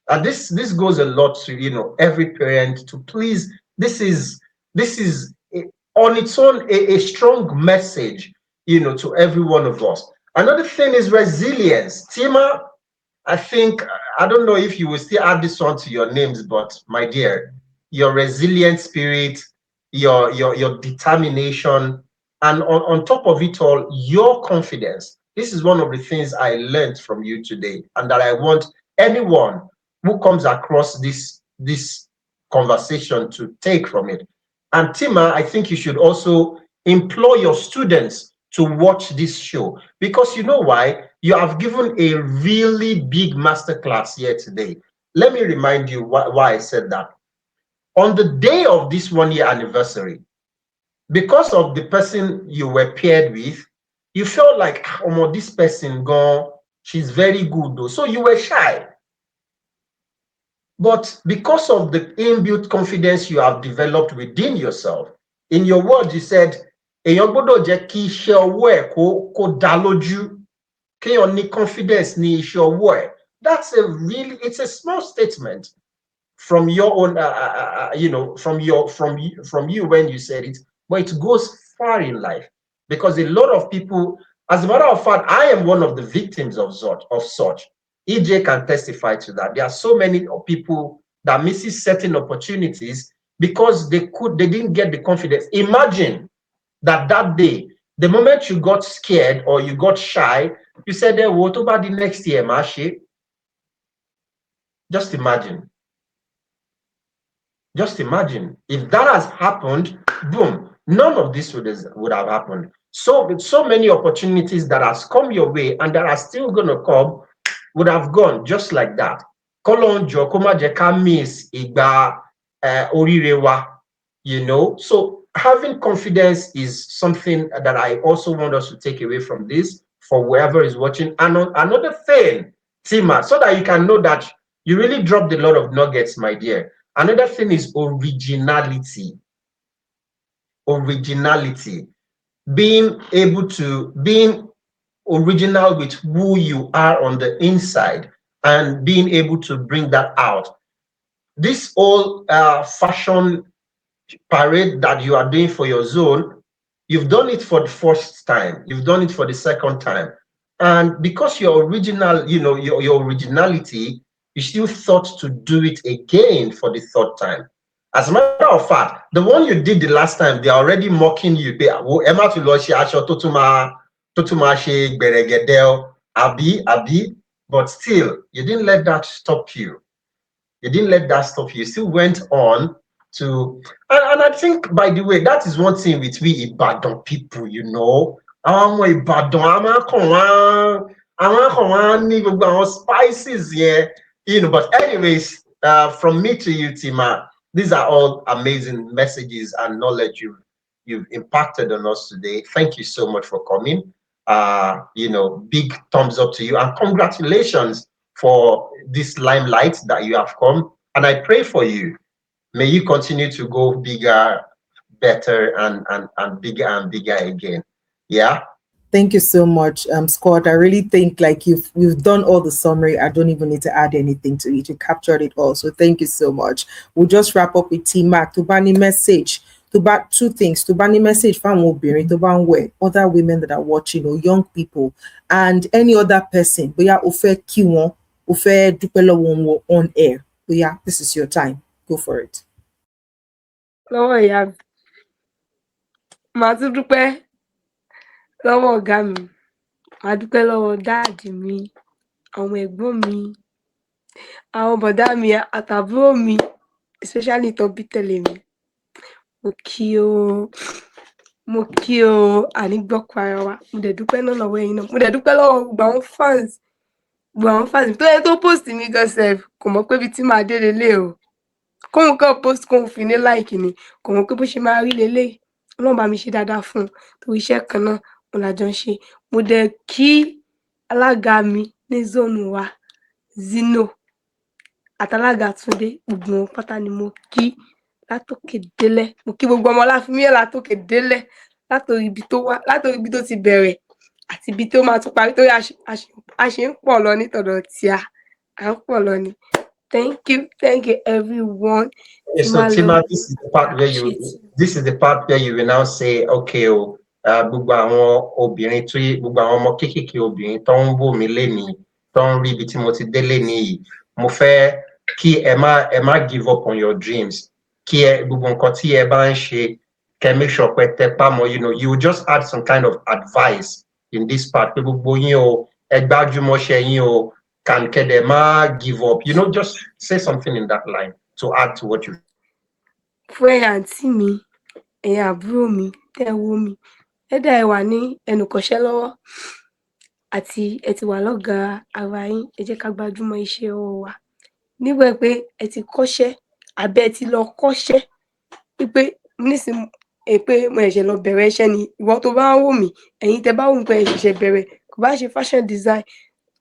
[SPEAKER 8] And this goes a lot to, you know, every parent to please, this is on its own a strong message, you know, to every one of us. Another thing is resilience. Tima, I think, I don't know if you will still add this on to your names, but my dear, your resilient spirit, your determination, and on top of it all, your confidence. This is one of the things I learned from you today, and that I want anyone who comes across this conversation to take from it. And Tima, I think you should also implore your students to watch this show, because you know why? You have given a really big masterclass here today. Let me remind you why I said that. On the day of this 1 year anniversary, because of the person you were paired with, you felt like, oh, this person gone, she's very good though. So you were shy. But because of the inbuilt confidence you have developed within yourself, in your words, you said, èèyàn gbọ́dọ̀ jẹ́ kí iṣẹ́ ọwọ́ ẹ̀ kó dá lójú, kéèyàn ní confidence ní iṣẹ́ ọwọ́ ẹ̀. That's it's a small statement from your own, from you when you said it, but it goes far in life, because a lot of people, as a matter of fact, I am one of the victims of such. EJ can testify to that. There are so many people that misses certain opportunities because they didn't get the confidence. Imagine that day, the moment you got scared or you got shy, you said, hey, what about the next year, Mashi? Just imagine. Just imagine if that has happened, boom, none of this would have happened. So with so many opportunities that has come your way and that are still going to come would have gone just like that. Kolonjo koma jeka miss igba orirewa, So having confidence is something that I also want us to take away from this for whoever is watching. And another thing, Tima, so that you can know that you really dropped a lot of nuggets, my dear. Another thing is originality. Originality. Being original with who you are on the inside and being able to bring that out. This whole fashion parade that you are doing for your zone, you've done it for the first time, you've done it for the second time. And because you're original, your originality, you still thought to do it again for the third time. As a matter of fact, the one you did the last time, they're already mocking you. But still, you didn't let that stop you. You didn't let that stop you. You still went on to, and I think, by the way, that is one thing with we Ibadan people, spices, yeah. But anyways, from me to you, Tima, these are all amazing messages and knowledge you've impacted on us today. Thank you so much for coming. Big thumbs up to you and congratulations for this limelight that you have come. And I pray for you. May you continue to go bigger, better, and bigger again. Yeah.
[SPEAKER 7] Thank you so much, Scott. I really think like you've done all the summary. I don't even need to add anything to it. You captured it all. So thank you so much. We'll just wrap up with T-Mac. Tubani message. Two things. Tubani message from other women that are watching, or young people, and any other person. But yeah, ofe kiwon, ofe dupelo on air. But yeah, this is your time. Go for it.
[SPEAKER 1] lọ́wọ́ ìyá mi màá tún dúpẹ́ lọ́wọ́ ọ̀gá mi, màá dúpẹ́ lọ́wọ́ dáàdì mi, àwọn ẹ̀gbọ́n mi, àwọn bọ̀dá mi àtàbúrò mi, especially tó bí tẹ̀lé mi. Mo kí o àní gbọ́kọ̀ ara wa. Mo dẹ̀ dúpẹ́ náà lọ́wọ́ ẹ̀yin náà. Mo dẹ̀ dúpẹ́ lọ́wọ́ gbogbo àwọn fans tó yẹ tó post mi gan sef kò mọ̀ pé ibi tí màá dé lélẹ̀ o. Kóhun kan post kóhun fi ní like ni kò mọ̀ pé bó ṣe máa rí lélẹ̀. Ọlọ́run bá mi ṣe dáadáa fún un torí iṣẹ́ kan náà òun la jọ ń ṣe. Mo dẹ̀ kí alága mi ní zone wa Zino àtàlága Túndé, gbogbo wọn pátá ni mo kí látòkè délẹ̀. Mo kí gbogbo ọmọ Olafimihan látòkè délẹ̀, látòrí ibi tó ti bẹ̀rẹ̀ àti ibi tó máa tún parí, torí a ṣe ń pọ̀ lọ ní tọ̀dọ̀ tí à ń pọ̀ lọ ni. Thank you everyone.
[SPEAKER 8] So Tima, this is the part where you will now say, okay, gbogbo àwọn obìnrin gbogbo àwọn ọmọ kéékèèké obìnrin tó ń wò mí lénìí, tó ń rí ibi tí mo ti dé lénìí yìí, mo fẹ́ kí ẹ má give up on your dreams. Kí gbogbo nǹkan tí ẹ bá ń ṣe, kẹ́ make sure pé tẹ́ pa mọ́, you will just add some kind of advice in this part. Pé gbogbo yín o, ẹ gbájúmọ́ṣẹ́ yín o, can kẹ́dẹ̀ má give up. Just say something in that line to add to what you.
[SPEAKER 1] Fún ẹ̀yà àǹtí mi, ẹ̀yin àbúrò mi tẹ́ ẹ wò mí, either ẹ wà ní ẹnu kọ́ṣẹ́ lọ́wọ́ àti ẹ ti wà lọ́gàá ara yín, ẹ jẹ́ ká gbájúmọ́ iṣẹ́ ọwọ́ wa. Nígbà pé ẹ ti kọ́ṣẹ́ àbí ẹ ti lọ kọ́ṣẹ́ wípé nísìnyí pé mo ṣẹ̀ṣẹ̀ lọ bẹ̀rẹ̀ iṣẹ́ ni, ìwọ tó bá ń wò mí, ẹ̀yin tẹ́ bá wò pé ẹ ṣẹ̀ṣẹ̀ bẹ̀rẹ̀, kò bá ṣe fashion design,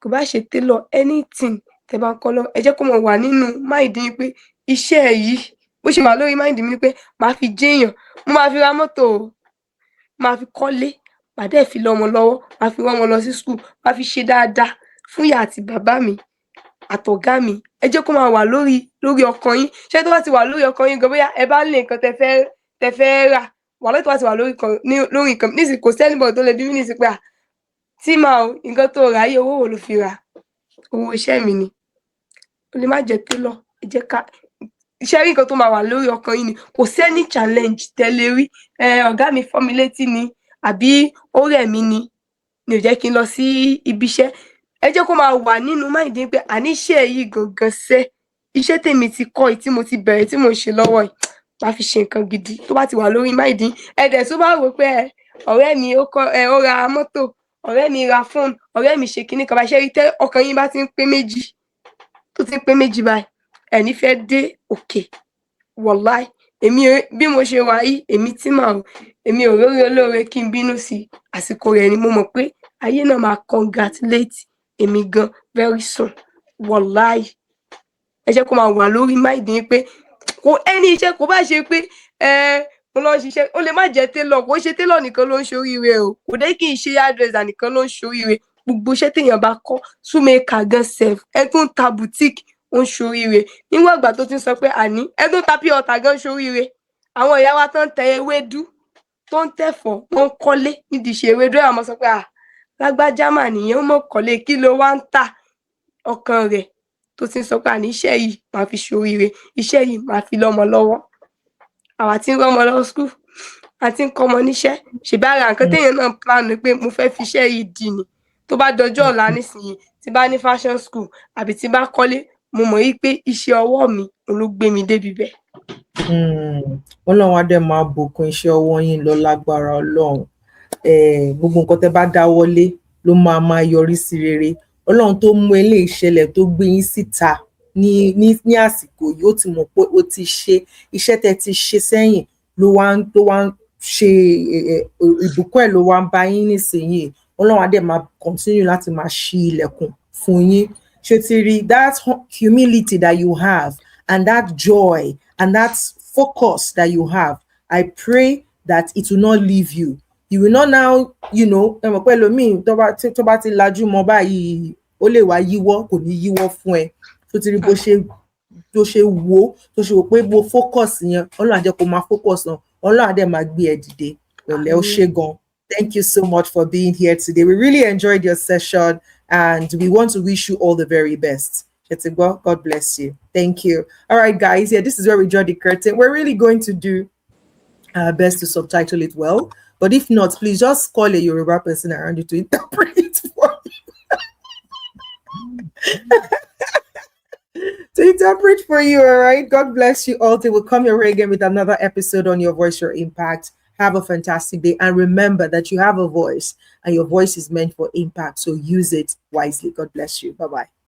[SPEAKER 1] kò bá ṣe tailor, anything tẹ́ bá ń kọ́ lọ, ẹ jẹ́ kó máa wà nínú mind yín pé iṣẹ́ yìí bó ṣe wà lórí mind mi ni pé màá fi jéèyàn, mo máa fi ra mọ́tò o, màá fi kọ́lé, màá dẹ̀ fi lọ́mọ lọ́wọ́, màá fi rán wọn lọ sí school, màá fi ṣe dáadáa fún ìyá àti bàbá mi àtọ̀gá mi. Ẹ jẹ́ kó máa wà lórí ọkàn yín. Ṣé tó bá ti wà lórí ọkàn yín gan, bóyá ẹ bá ní nǹkan tẹ́ fẹ́ rà, wàláhì tó bá ti wà lórí nǹkan nísìnyí, kò sí anybody tó lè bí mi nísìnyí pé tí màá o, nǹkan tó rà yìí owó wo ló fi rà? Owó iṣẹ́ mi ni. Ó lè má jẹ́ tailor, ẹ jẹ́ ká iṣẹ́ rí nǹkan tó máa wà lórí ọkàn yín ni. Kò sí any challenge tẹ́ lè rí, ọ̀gá mi fọ́ mi létí ni àbí ó rẹ̀ mí ni ò jẹ́ kí n lọ sí ibi iṣẹ́. Ẹ jẹ́ kó máa wà nínú mind yín pé àní iṣẹ́ yìí gangan sẹ́, iṣẹ́ tèmi ti kọ́ yìí tí mo ti bẹ̀rẹ̀ tí mò ń ṣe lọ́wọ́ yìí, màá fi ṣe nǹkan gidi tó bá ti wà lórí mind yín. Ẹ dẹ̀ tó bá rò pé ọ̀rẹ́ mi ó ra mọ́tò, ọ̀rẹ́ mi ra fóònù, ọ̀rẹ́ mi ṣe kíní kan báyìí, ṣé rí tẹ́ ọkàn yín bá ti ń pé méjì, tó ti ń pé méjì báyìí, ẹ ní fẹ́ dé òkè. Wàláhì, bí mo ṣe wà yìí, èmi tí màá o, èmi ò rórí olóore kí n bínú sí àsìkò rẹ̀ ni mo mọ̀ pé ayé náà máa congratulate èmi gan very soon. Wàláhì, ẹ jẹ́ kó máa wà lórí mind yín pé ẹni iṣẹ́ kò bá ṣe pé mo lọ ṣiṣẹ́, ó lè má jẹ́ tailor, kò ṣe tailor nìkan ló ń ṣoríire o, kò dé kí n ṣe hairdresser nìkan ló ń ṣoríire. Gbogbo iṣẹ́ téèyàn bá kọ́, shoemaker gan sef, ẹ tó ń ta boutique, ó ń ṣoríire. Níwọ̀n ìgbà tó ti ń sọ pé àní ẹ tó ń ta pure water gan ṣoríire. Àwọn ìyá wa tó ń tẹ ewédú, tó ń tẹ̀fọ́, wọ́n ń kọ́lé nídìí iṣẹ́ ewédú, ẹ̀ máa sọ pé lágbájá mà nìyẹn, ó mọ̀ kọ́lé, kí ló wá ń tà? Ọkàn rẹ̀ tó ti ń sọ pé àní iṣẹ́ yìí màá fi ṣoríire, iṣẹ́ yìí màá fi lọ́mọ lọ́wọ́. Àwa tí ń rán ọmọ lọ school, a ti ń kọ́ ọmọ níṣẹ́, ṣèbí ara nǹkan téèyàn náà plan ni pé mo fẹ́ fi iṣẹ́ yìí dì ní. Tó bá dọjọ́ ọ̀la nísìnyí, tí bá ní fashion school àbí tí bá kọ́lé, mo mọ̀ yí pé iṣẹ́ ọwọ́ mi ló gbé mi débi bẹ́ẹ̀.
[SPEAKER 7] Ọlọ́run á dẹ̀ máa bùkún iṣẹ́ ọwọ́ yín lọ lágbára Ọlọ́run. Gbogbo nǹkan tẹ́ bá dáwọ́lé ló máa yọrí sí rere. Ọlọ́run tó mú eléyìí ṣẹlẹ̀, tó gbé yín síta ní àsìkò yìí, ó ti mọ̀ pé ó ti ṣe iṣẹ́ tẹ́ ti ṣe sẹ́yìn ló wá ń ṣe ìbùkún ẹ̀ ló wá ń bá yín nísìnyí. Ọlọ́run á dẹ̀ máa continue láti máa ṣí ilẹ̀kùn fún yín. Ṣé ti rí that humility that you have and that joy and that focus that you have, I pray that it will not leave you. You will not now, ẹ mọ̀ pé ẹlòmíì tó bá ti lajú mọ́ báyìí, ó lè wá yíwọ́, kò ní yíwọ́ fún ẹ. Tó ti rí bó ṣe wò pé bó focus yẹn, Ọlọ́run á jẹ́ kó máa focus náà, Ọlọ́run á dẹ̀ máa gbé ẹ dìde. Pẹ̀lẹ́, ó ṣé gan. Thank you so much for being here today. We really enjoyed your session and we want to wish you all the very best. God bless you. Thank you. All right, guys. Yeah, this is where we draw the curtain. We're really going to do our best to subtitle it well. But if not, please just call a Yoruba person around you to interpret it for you. To interpret for you, all right? God bless you all. Till we'll come your way again with another episode on Your Voice, Your Impact. Have a fantastic day. And remember that you have a voice and your voice is meant for impact. So use it wisely. God bless you. Bye-bye.